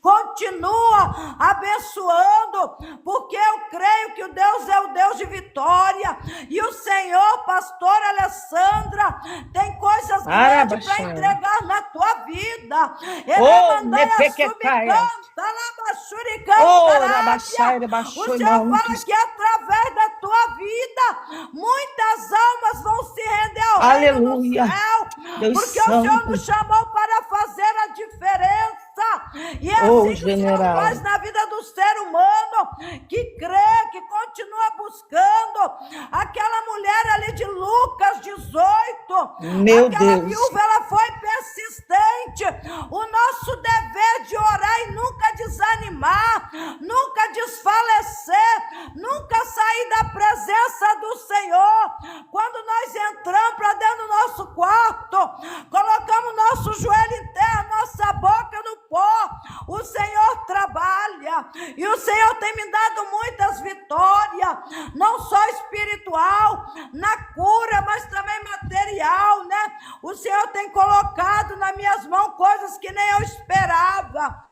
Continua abençoando, porque eu creio que o Deus é o Deus de vitória, e o Senhor, pastora Alessandra, tem coisas grandes para entregar na tua vida. Ele mandou a subcanta, o Senhor fala que através da tua vida, muitas almas vão se render ao reino do céu, porque o Senhor nos chamou para fazer a diferença. E é assim que o Senhor faz na vida do ser humano que crê, que continua buscando. Aquela mulher ali de Lucas 18, aquela viúva, ela foi persistente. O nosso dever de orar e nunca desanimar, nunca desfalecer, nunca sair da presença do Senhor. Quando nós entramos para dentro do nosso quarto, colocamos nosso joelho em terra, nossa boca no pó, o Senhor trabalha, e o Senhor tem me dado muitas vitórias, não só espiritual, na cura, mas também material, né? O Senhor tem colocado nas minhas mãos coisas que nem eu esperava.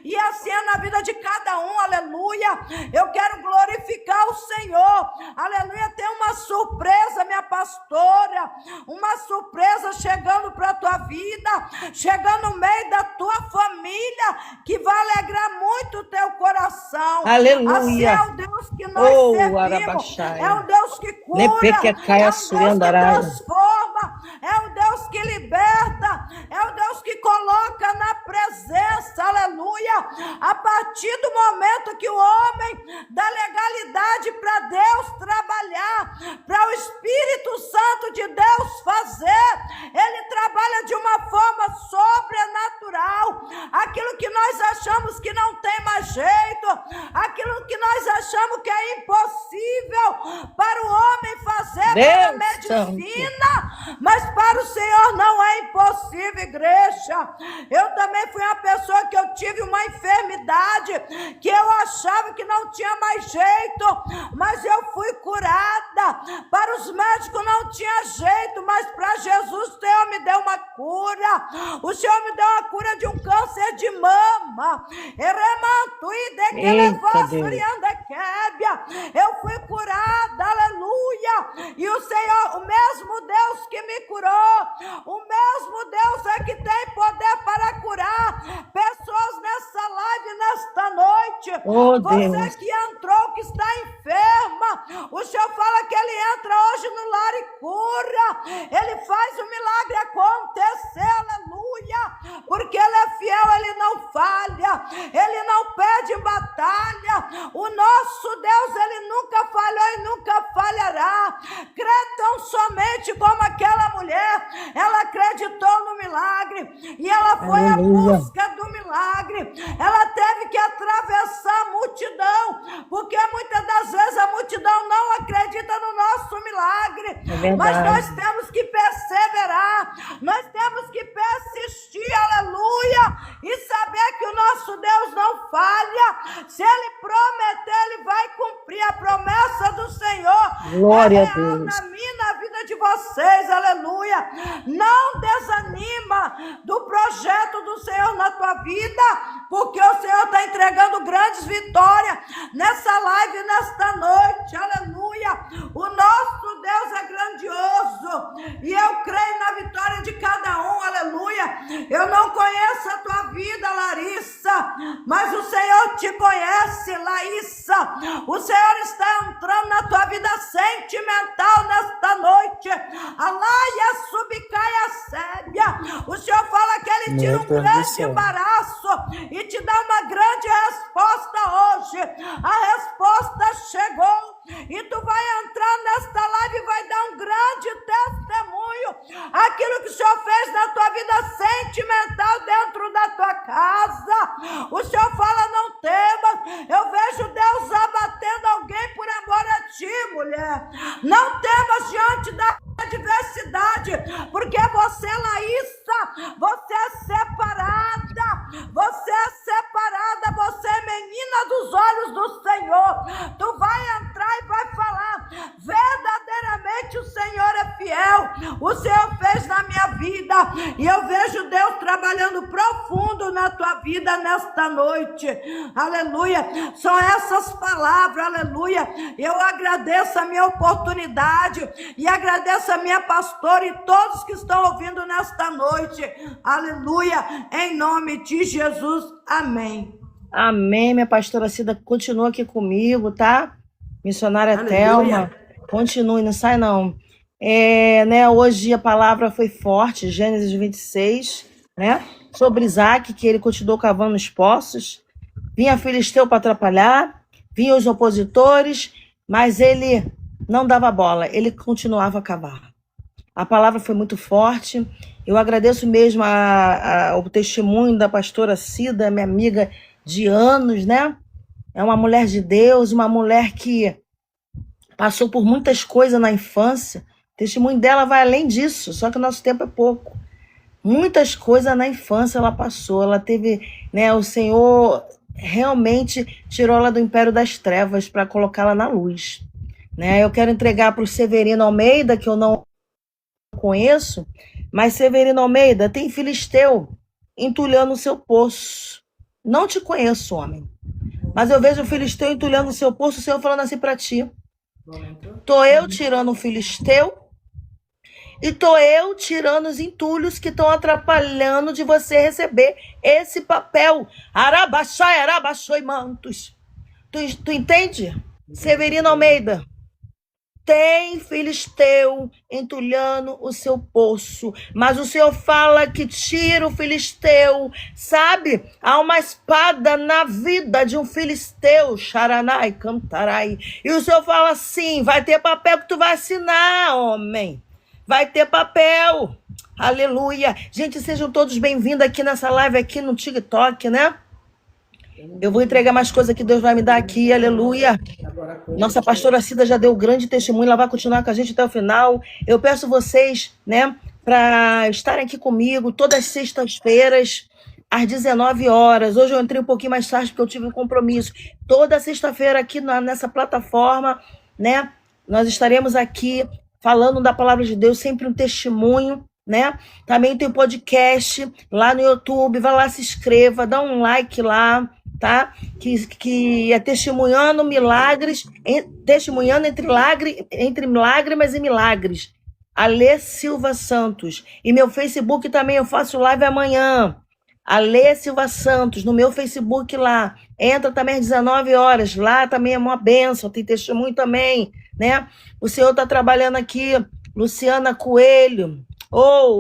E assim é na vida de cada um, aleluia. Eu quero glorificar o Senhor, aleluia. Tem uma surpresa, minha pastora, uma surpresa chegando para a tua vida, chegando no meio da tua família, que vai alegrar muito o teu coração. salvação. Assim
Aleluia.
é o Deus que nós
Oh,
servimos. É
Arabaxaia.
um Deus que cura.
Nepequecaia
É um Deus que
surendarai.
transforma. É o Deus que liberta. É o Deus que coloca na presença. Aleluia. A partir do momento que o homem dá legalidade para Deus trabalhar, para o Espírito Santo de Deus fazer, ele trabalha de uma forma sobrenatural. Aquilo que nós achamos que não tem mais jeito, aquilo que nós achamos que é impossível para o homem fazer pela medicina, mas para o Senhor não é impossível, igreja. Eu também fui uma pessoa que eu tive uma enfermidade que eu achava que não tinha mais jeito, mas eu fui curada. Para os médicos não tinha jeito, mas para Jesus o Senhor me deu uma cura. O Senhor me deu uma cura de um câncer de mama. Eu fui curada, aleluia. E o Senhor, o mesmo Deus que me curou, o mesmo Deus é que tem poder para curar pessoas nessa live, nesta noite.
Oh,
você
Deus.
que entrou, que está enferma, o Senhor fala que ele entra hoje no lar e cura. Ele faz o milagre acontecer, aleluia, porque ele é fiel, ele não falha, ele não perde batalha. O nosso Deus, ele nunca falhou e nunca falhará. Crê tão somente como aquela mulher, ela acreditou no milagre e ela foi à busca do milagre. Ela teve que atravessar a multidão, porque muitas das vezes a multidão não acredita no nosso milagre, mas nós temos que perseverar, nós temos que persistir, aleluia, e saber que o nosso Deus não falha. Se ele prometer, ele vai cumprir. A promessa do Senhor
Glória
é
a
real
Deus.
na minha e na vida de vocês, aleluia. Não desanima do projeto do Senhor na tua vida, porque o Senhor está entregando grandes vitórias nessa live, nesta noite, aleluia. O nosso Deus é grandioso e eu creio na vitória de cada um, aleluia. Eu não conheço a tua vida, Larissa, mas o Senhor te conhece, Laísa. O Senhor está entrando na tua vida sentimental nesta noite. Alaia subicaia sébia. O Senhor fala que ele tira um grande embaraço e te dá uma grande resposta hoje. A resposta chegou e tu vai entrar nesta live e vai dar um grande testemunho. Aquilo que o Senhor fez na tua vida sentimental dentro da tua casa. O Senhor fala, não temas. Eu vejo Deus abatendo alguém por amor a ti, mulher. Não temas diante da adversidade, porque você, Laísa, você é separada, você é menina dos olhos do Senhor. Tu vai entrar e vai falar, verdadeiramente o Senhor é fiel, o Senhor fez na minha vida, e eu vejo Deus trabalhando profundo na tua vida nesta noite, aleluia. São essas palavras, aleluia. Eu agradeço a minha oportunidade e agradeço a minha pastora e todos que estão ouvindo nesta noite, aleluia, em nome de Jesus, amém.
Amém, minha pastora Cida, continua aqui comigo, tá? Missionária
Aleluia.
Thelma, continue, não sai não. Hoje a palavra foi forte, Gênesis 26, né? Sobre Isaac, que ele continuou cavando os poços. Vinha filisteu para atrapalhar, vinham os opositores, mas ele não dava bola, ele continuava a cavar. A palavra foi muito forte. Eu agradeço mesmo o testemunho da pastora Cida, minha amiga de anos, né? É uma mulher de Deus, uma mulher que passou por muitas coisas na infância. O testemunho dela vai além disso, só que o nosso tempo é pouco. Muitas coisas na infância ela passou, ela teve, né? O Senhor realmente tirou ela do império das trevas para colocá-la na luz, né? Eu quero entregar para o Severino Almeida, que eu não conheço, mas Severino Almeida, tem filisteu entulhando o seu poço. Não te conheço, homem, mas eu vejo o filisteu entulhando o seu poço, o Senhor falando assim para ti. Tô eu tirando o filisteu e tô eu tirando os entulhos que estão atrapalhando de você receber esse papel. Arabaxai, arabaxoi mantos. Tu entende? Severino Almeida. Tem filisteu entulhando o seu poço, mas o Senhor fala que tira o filisteu, sabe? Há uma espada na vida de um filisteu, Xaranai, Cantarai. E o Senhor fala assim, vai ter papel que tu vai assinar, homem. Vai ter papel. Aleluia. Gente, sejam todos bem-vindos aqui nessa live aqui no TikTok, né? Eu vou entregar mais coisas que Deus vai me dar aqui, aleluia. Nossa pastora Cida já deu grande testemunho, ela vai continuar com a gente até o final. Eu peço vocês, né, para estarem aqui comigo todas as sextas-feiras, às 19 horas. Hoje eu entrei um pouquinho mais tarde porque eu tive um compromisso. Toda sexta-feira aqui nessa plataforma, né, nós estaremos aqui falando da palavra de Deus, sempre um testemunho, né? Também tem podcast lá no YouTube, vai lá, se inscreva, dá um like lá, tá? Que é testemunhando milagres, testemunhando entre lágrimas e milagres. Alê Silva Santos. E meu Facebook também, eu faço live amanhã. Alê Silva Santos, no meu Facebook lá. Entra também às 19 horas. Lá também é uma bênção, tem testemunho também, né? O Senhor está trabalhando aqui. Luciana Coelho.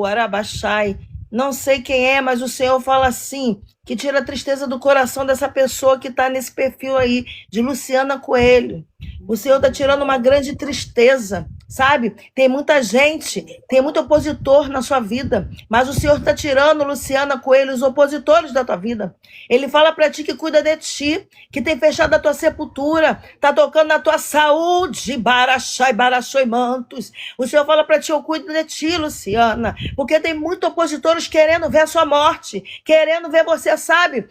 Arabaxai. Não sei quem é, mas o Senhor fala assim, que tira a tristeza do coração dessa pessoa que está nesse perfil aí, de Luciana Coelho. O Senhor está tirando uma grande tristeza, sabe? Tem muita gente, tem muito opositor na sua vida, mas o Senhor está tirando, Luciana Coelho, os opositores da tua vida. Ele fala para ti que cuida de ti, que tem fechado a tua sepultura, está tocando na tua saúde, Baraxai, Baraxoi Mantos. O Senhor fala para ti, eu cuido de ti, Luciana, porque tem muitos opositores querendo ver a sua morte, querendo ver você, sabe?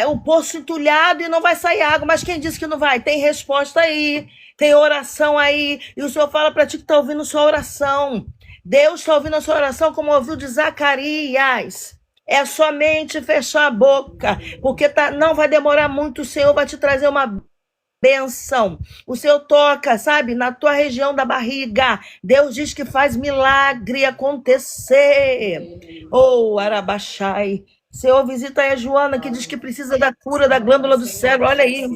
O poço entulhado e não vai sair água, mas quem disse que não vai? Tem resposta aí, tem oração aí, e o Senhor fala para ti que está ouvindo sua oração. Deus está ouvindo a sua oração como ouviu de Zacarias. É somente fechar a boca, porque não vai demorar muito, o Senhor vai te trazer uma bênção. O Senhor toca, sabe, na tua região da barriga. Deus diz que faz milagre acontecer. Arabaxai. Senhor, visita aí a Joana, que diz que precisa da cura da glândula do cérebro. Olha aí.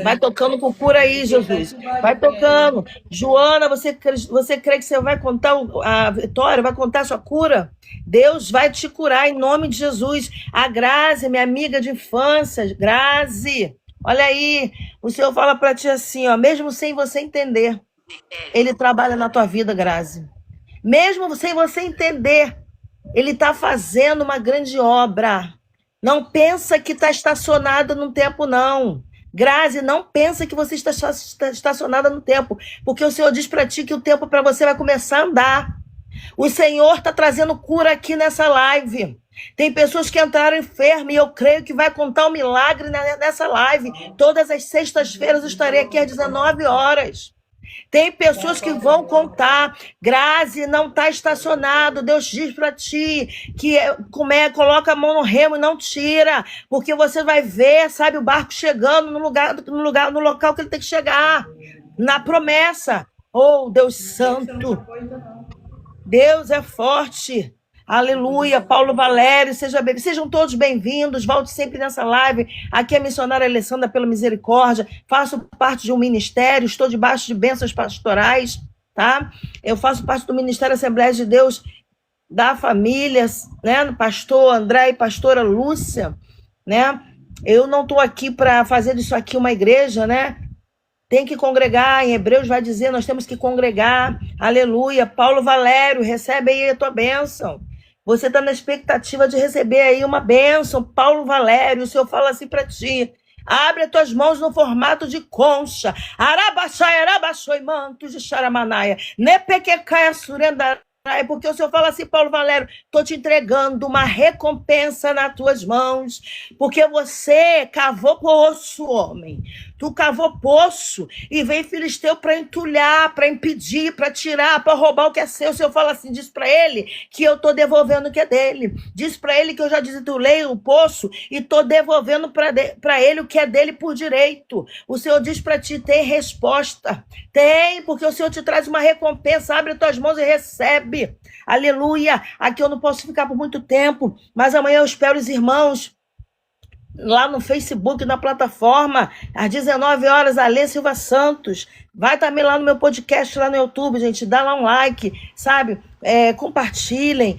Vai tocando com cura aí, Jesus. Vai tocando. Joana, você crê que você vai contar a vitória, vai contar a sua cura? Deus vai te curar em nome de Jesus. A Grazi, minha amiga de infância, Grazi, olha aí. O Senhor fala para ti assim, ó, mesmo sem você entender, Ele trabalha na tua vida, Grazi. Mesmo sem você entender, Ele está fazendo uma grande obra. Não pensa que está estacionada no tempo, não. Grazi, não pensa que você está estacionada no tempo, porque o Senhor diz para ti que o tempo para você vai começar a andar. O Senhor está trazendo cura aqui nessa live. Tem pessoas que entraram enfermas e eu creio que vai contar um milagre nessa live. Todas as sextas-feiras eu estarei aqui às 19 horas. Tem pessoas que vão contar. Grazi, não está estacionado. Deus diz para ti que coloca a mão no remo e não tira, porque você vai ver, sabe, o barco chegando no local que ele tem que chegar, na promessa. Deus santo. Deus é forte. Aleluia, Paulo Valério, sejam todos bem-vindos, volte sempre nessa live. Aqui é a missionária Alessandra pela Misericórdia, faço parte de um ministério, estou debaixo de bênçãos pastorais, tá? Eu faço parte do Ministério Assembleia de Deus da Família, né? Pastor André e pastora Lúcia, né? Eu não estou aqui para fazer disso aqui uma igreja, né? Tem que congregar, em Hebreus vai dizer, nós temos que congregar, aleluia. Paulo Valério, recebe aí a tua bênção. Você está na expectativa de receber aí uma bênção, Paulo Valério, o Senhor fala assim para ti, abre as tuas mãos no formato de concha, arabaxai, arabaxoi, mantos de xaramanaia, nepequecaia, surenda. Porque o Senhor fala assim, Paulo Valério, estou te entregando uma recompensa nas tuas mãos, porque você cavou poço, homem. Tu cavou poço e vem filisteu para entulhar, para impedir, para tirar, para roubar o que é seu. O Senhor fala assim, diz para ele que eu estou devolvendo o que é dele. Diz para ele que eu já desentulhei o poço e estou devolvendo para ele o que é dele por direito. O Senhor diz para ti, tem resposta. Tem, porque o Senhor te traz uma recompensa. Abre as tuas mãos e recebe. Aleluia. Aqui eu não posso ficar por muito tempo, mas amanhã eu espero os irmãos lá no Facebook, na plataforma, às 19 horas, Alê Silva Santos. Vai também lá no meu podcast, lá no YouTube, gente. Dá lá um like, sabe? Compartilhem,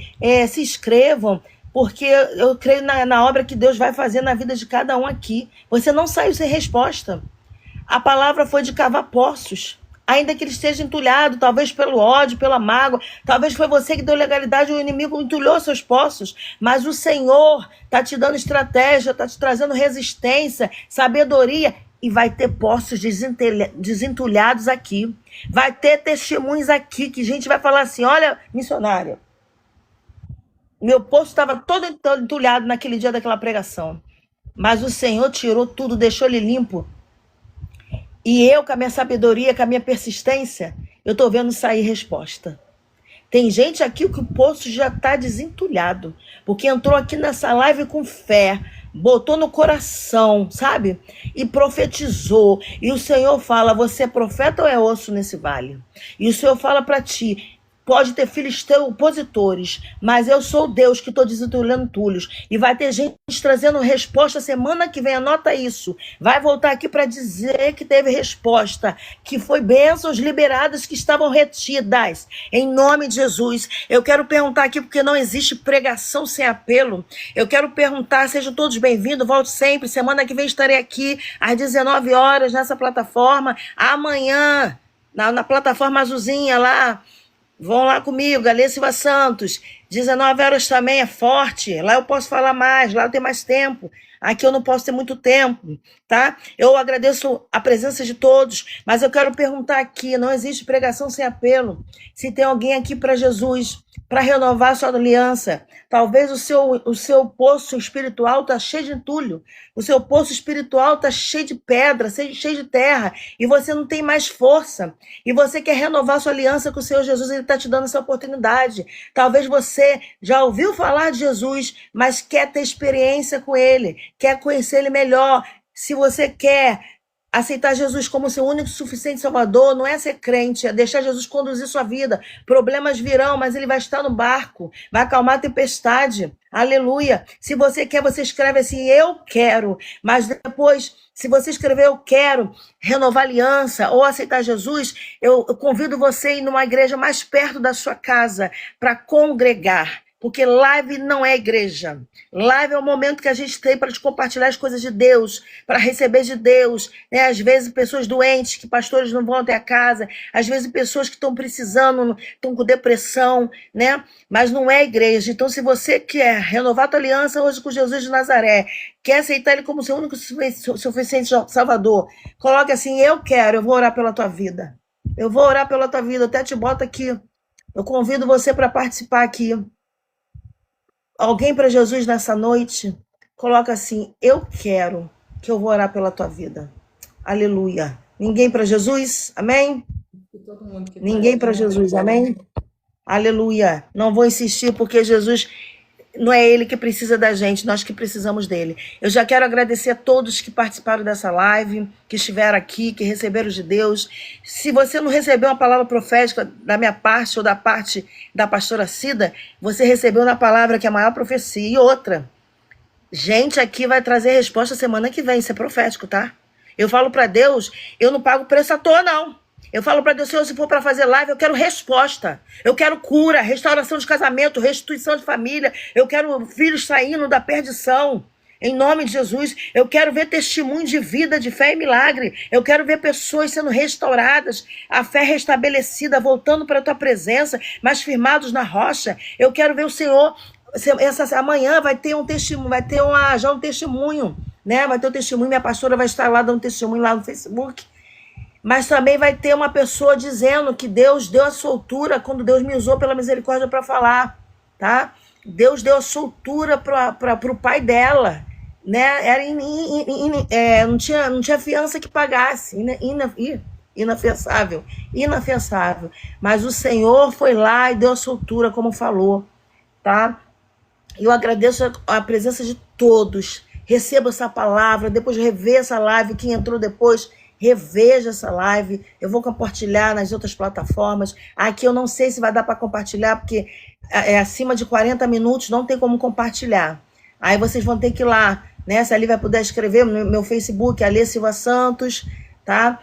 se inscrevam, porque eu creio na obra que Deus vai fazer na vida de cada um aqui. Você não saiu sem resposta. A palavra foi de cavar poços. Ainda que ele esteja entulhado, talvez pelo ódio, pela mágoa, talvez foi você que deu legalidade, o inimigo entulhou seus poços, mas o Senhor está te dando estratégia, está te trazendo resistência, sabedoria, e vai ter poços desentulhados aqui. Vai ter testemunhos aqui, que a gente vai falar assim, olha, missionária, meu poço estava todo entulhado naquele dia daquela pregação, mas o Senhor tirou tudo, deixou ele limpo. E eu, com a minha sabedoria, com a minha persistência, eu estou vendo sair resposta. Tem gente aqui que o poço já está desentulhado, porque entrou aqui nessa live com fé, botou no coração, sabe? E profetizou. E o Senhor fala, você é profeta ou é osso nesse vale? E o Senhor fala para ti, pode ter filhos teus opositores, mas eu sou Deus que estou desentulhando entulhos. E vai ter gente trazendo resposta semana que vem, anota isso. Vai voltar aqui para dizer que teve resposta, que foi bênçãos liberadas que estavam retidas. Em nome de Jesus. Eu quero perguntar aqui, porque não existe pregação sem apelo. Eu quero perguntar, sejam todos bem-vindos, volte sempre. Semana que vem estarei aqui às 19 horas nessa plataforma. Amanhã, na plataforma azulzinha lá, vão lá comigo, Alê Silva Santos. 19 horas também é forte. Lá eu posso falar mais, lá eu tenho mais tempo. Aqui eu não posso ter muito tempo, tá? Eu agradeço a presença de todos, mas eu quero perguntar aqui, não existe pregação sem apelo. Se tem alguém aqui para Jesus, para renovar a sua aliança, talvez o seu poço espiritual está cheio de entulho, o seu poço espiritual está cheio de pedra, cheio de terra, e você não tem mais força, e você quer renovar a sua aliança com o Senhor Jesus, ele está te dando essa oportunidade. Talvez você já ouviu falar de Jesus, mas quer ter experiência com ele, quer conhecer ele melhor. Se você quer aceitar Jesus como seu único e suficiente Salvador, não é ser crente, é deixar Jesus conduzir sua vida. Problemas virão, mas ele vai estar no barco, vai acalmar a tempestade. Aleluia. Se você quer, você escreve assim, eu quero. Mas depois, se você escrever eu quero renovar aliança ou aceitar Jesus, eu convido você a ir numa igreja mais perto da sua casa para congregar. Porque live não é igreja. Live é o momento que a gente tem para te compartilhar as coisas de Deus, para receber de Deus. Né? Às vezes pessoas doentes, que pastores não vão até a casa. Às vezes pessoas que estão precisando, estão com depressão. Né? Mas não é igreja. Então se você quer renovar a tua aliança hoje com Jesus de Nazaré, quer aceitar ele como seu único e suficiente Salvador, coloque assim, eu quero, eu vou orar pela tua vida. Eu vou orar pela tua vida, eu até te boto aqui. Eu convido você para participar aqui. Alguém para Jesus nessa noite, coloca assim, eu quero, que eu vou orar pela tua vida. Aleluia. Ninguém para Jesus? Amém? Ninguém para Jesus, amém? Aleluia. Não vou insistir porque Jesus, não é ele que precisa da gente, nós que precisamos dele. Eu já quero agradecer a todos que participaram dessa live, que estiveram aqui, que receberam de Deus. Se você não recebeu uma palavra profética da minha parte ou da parte da pastora Cida, você recebeu na palavra que é a maior profecia. E outra, gente aqui vai trazer resposta semana que vem, isso é profético, tá? Eu falo para Deus, eu não pago preço à toa, não. Eu falo para Deus, Senhor, se for para fazer live, eu quero resposta. Eu quero cura, restauração de casamento, restituição de família. Eu quero filhos saindo da perdição. Em nome de Jesus, eu quero ver testemunho de vida, de fé e milagre. Eu quero ver pessoas sendo restauradas, a fé restabelecida, voltando para a tua presença, mas firmados na rocha. Eu quero ver o Senhor, amanhã vai ter um testemunho, já um testemunho, né? Vai ter um testemunho, minha pastora vai estar lá dando testemunho lá no Facebook. Mas também vai ter uma pessoa dizendo que Deus deu a soltura quando Deus me usou pela misericórdia para falar, tá? Deus deu a soltura para o pai dela, né? Era não tinha fiança que pagasse, inafiançável. Mas o Senhor foi lá e deu a soltura, como falou, tá? Eu agradeço a presença de todos. Receba essa palavra, depois rever essa live, quem entrou depois, reveja essa live, eu vou compartilhar nas outras plataformas. Aqui eu não sei se vai dar para compartilhar, porque é acima de 40 minutos, não tem como compartilhar. Aí vocês vão ter que ir lá né? Se a Lívia puder escrever no meu Facebook, Alê Silva Santos, tá?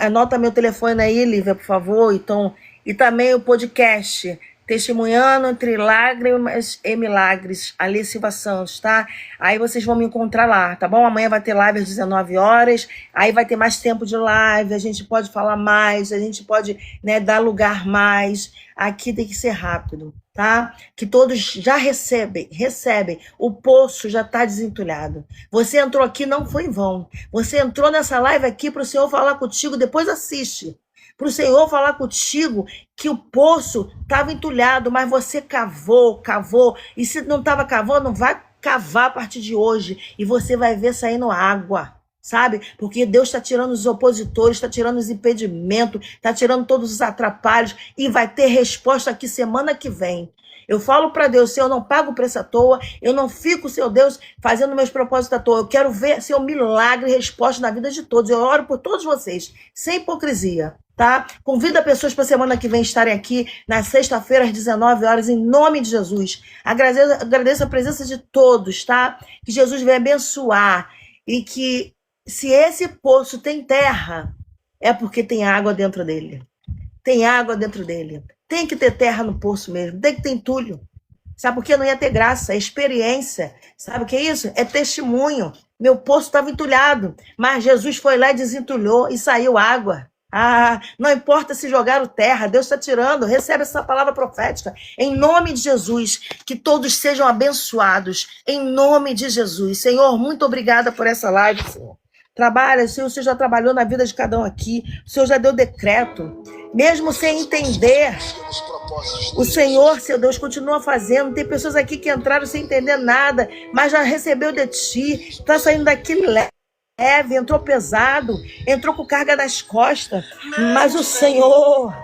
Anota meu telefone aí, Lívia, por favor. Então, e também o podcast Testemunhando entre Lágrimas e Milagres, Alê Silva Santos, tá? Aí vocês vão me encontrar lá, tá bom? Amanhã vai ter live às 19 horas, aí vai ter mais tempo de live, a gente pode falar mais, a gente pode, né, dar lugar mais. Aqui tem que ser rápido, tá? Que todos já recebem. O poço já está desentulhado. Você entrou aqui, não foi em vão. Você entrou nessa live aqui para o Senhor falar contigo, depois assiste. Para o Senhor falar contigo que o poço estava entulhado, mas você cavou. E se não estava cavando, vai cavar a partir de hoje. E você vai ver saindo água, sabe? Porque Deus está tirando os opositores, está tirando os impedimentos, está tirando todos os atrapalhos. E vai ter resposta aqui semana que vem. Eu falo para Deus, Senhor, eu não pago o preço à toa, eu não fico, Senhor Deus, fazendo meus propósitos à toa. Eu quero ver, Senhor, milagre e resposta na vida de todos. Eu oro por todos vocês, sem hipocrisia, tá? Convida pessoas para a semana que vem estarem aqui, na sexta-feira, às 19 horas, em nome de Jesus. Agradeço a presença de todos, tá? Que Jesus venha abençoar e que, se esse poço tem terra, é porque tem água dentro dele. Tem água dentro dele. Tem que ter terra no poço mesmo, tem que ter entulho. Sabe por quê? Não ia ter graça, é experiência. Sabe o que é isso? É testemunho. Meu poço estava entulhado, mas Jesus foi lá e desentulhou e saiu água. Não importa se jogaram terra, Deus está tirando. Recebe essa palavra profética. Em nome de Jesus, que todos sejam abençoados. Em nome de Jesus. Senhor, muito obrigada por essa live, Senhor. Trabalha, Senhor, você já trabalhou na vida de cada um aqui. O Senhor já deu decreto. Mesmo sem entender, o Senhor, seu Deus, continua fazendo. Tem pessoas aqui que entraram sem entender nada, mas já recebeu de ti. Está saindo daqui leve, entrou pesado, entrou com carga nas costas. Mas o Senhor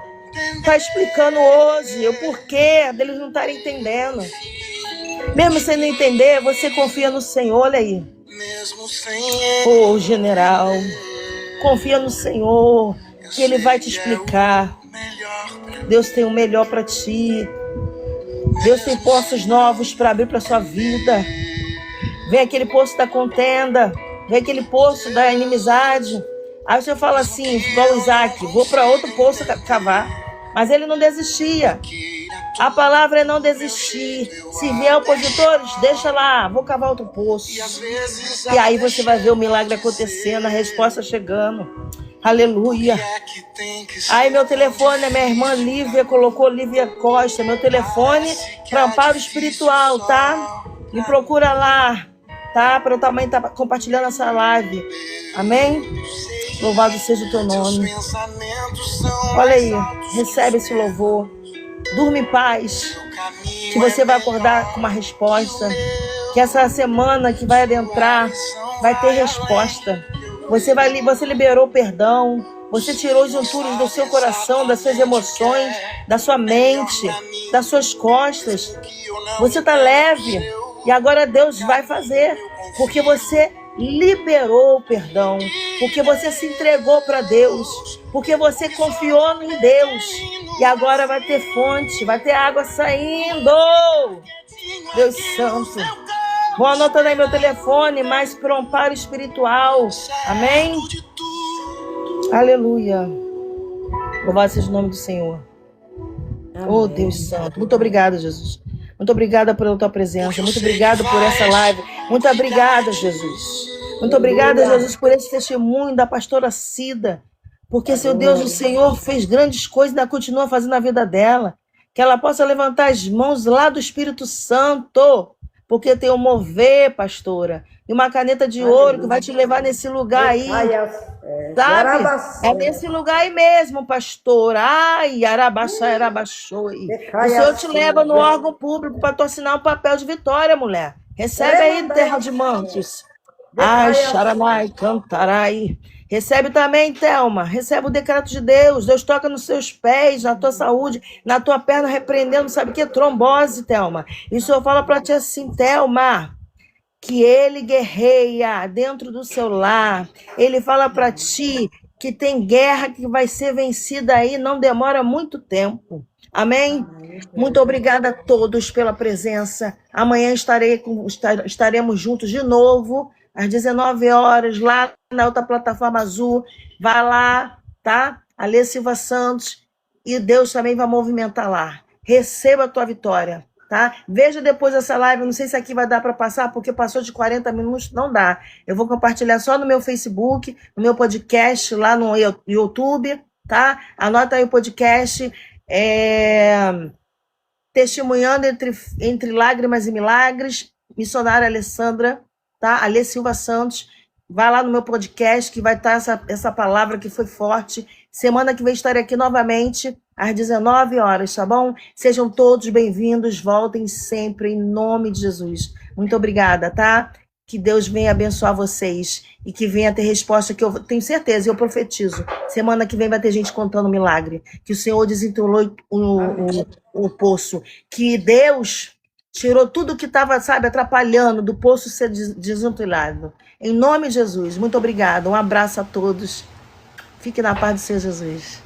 está explicando hoje o porquê deles não estarem entendendo. Mesmo sem não entender, você confia no Senhor, olha aí. Ô, general, confia no Senhor, que Ele vai te explicar. Deus tem o melhor para ti. Deus tem poços novos para abrir para sua vida. Vem aquele poço da contenda, vem aquele poço da inimizade. Aí você fala assim, igual o Isaac, vou para outro poço cavar. Mas ele não desistia. A palavra é não desistir. Se vier opositores, deixa lá, vou cavar outro poço. E aí você vai ver o milagre acontecendo, a resposta chegando. Aleluia. Aí meu telefone, a minha irmã Lívia colocou, Lívia Costa, meu telefone para amparo espiritual, tá? Me procura lá, tá? Para eu também estar compartilhando essa live. Amém? Louvado seja o teu nome. Olha aí, recebe esse louvor. Durma em paz, que você vai acordar com uma resposta, que essa semana que vai adentrar vai ter resposta. Você liberou perdão, você tirou os entulhos do seu coração, das suas emoções, da sua mente, das suas costas. Você está leve e agora Deus vai fazer, porque você liberou o perdão, porque você se entregou para Deus, porque você confiou em Deus. E agora vai ter fonte, vai ter água saindo. Deus santo. Vou anotando aí meu telefone, mais para um amparo espiritual. Amém? Aleluia. Louvado seja o nome do Senhor. Oh, Deus santo. Muito obrigada, Jesus. Muito obrigada pela tua presença. Muito obrigada por essa live. Muito obrigada, Jesus. Muito obrigada, Jesus, por esse testemunho da pastora Cida. Porque, seu Deus, o Senhor fez grandes coisas e ainda continua fazendo na vida dela. Que ela possa levantar as mãos lá do Espírito Santo. Porque tem um mover, pastora. E uma caneta de ouro que vai te levar nesse lugar aí. Sabe? É nesse lugar aí mesmo, pastor. Ai, arabaxá, arabaxoi. O Senhor te leva no órgão público para tu assinar um papel de vitória, mulher. Recebe aí, terra de mantos. Ai, xaramai, cantarai. Recebe também, Thelma. Recebe o decreto de Deus. Deus toca nos seus pés, na tua saúde, na tua perna, repreendendo, sabe o que? Trombose, Thelma. E o Senhor fala para ti assim, Thelma, que Ele guerreia dentro do seu lar. Ele fala para ti que tem guerra que vai ser vencida aí, não demora muito tempo. Amém?
Amém.
Muito obrigada a todos pela presença. Amanhã estaremos juntos de novo, às 19 horas, lá na outra plataforma azul. Vai lá, tá? Alê Silva Santos. E Deus também vai movimentar lá. Receba a tua vitória, tá? Veja depois essa live. Não sei se aqui vai dar para passar, porque passou de 40 minutos. Não dá. Eu vou compartilhar só no meu Facebook, no meu podcast, lá no YouTube, tá? Anota aí o podcast. Testemunhando entre lágrimas e milagres, missionária Alessandra, tá? Alê Silva Santos, vai lá no meu podcast que vai estar essa palavra que foi forte. Semana que vem estarei aqui novamente às 19 horas, tá bom? Sejam todos bem-vindos, voltem sempre em nome de Jesus. Muito obrigada, tá? Que Deus venha abençoar vocês e que venha ter resposta, que eu tenho certeza, eu profetizo. Semana que vem vai ter gente contando milagre. Que o Senhor desentulou o poço. Que Deus tirou tudo que estava, sabe, atrapalhando do poço ser desentulhado. Em nome de Jesus. Muito obrigada. Um abraço a todos. Fique na paz do Senhor Jesus.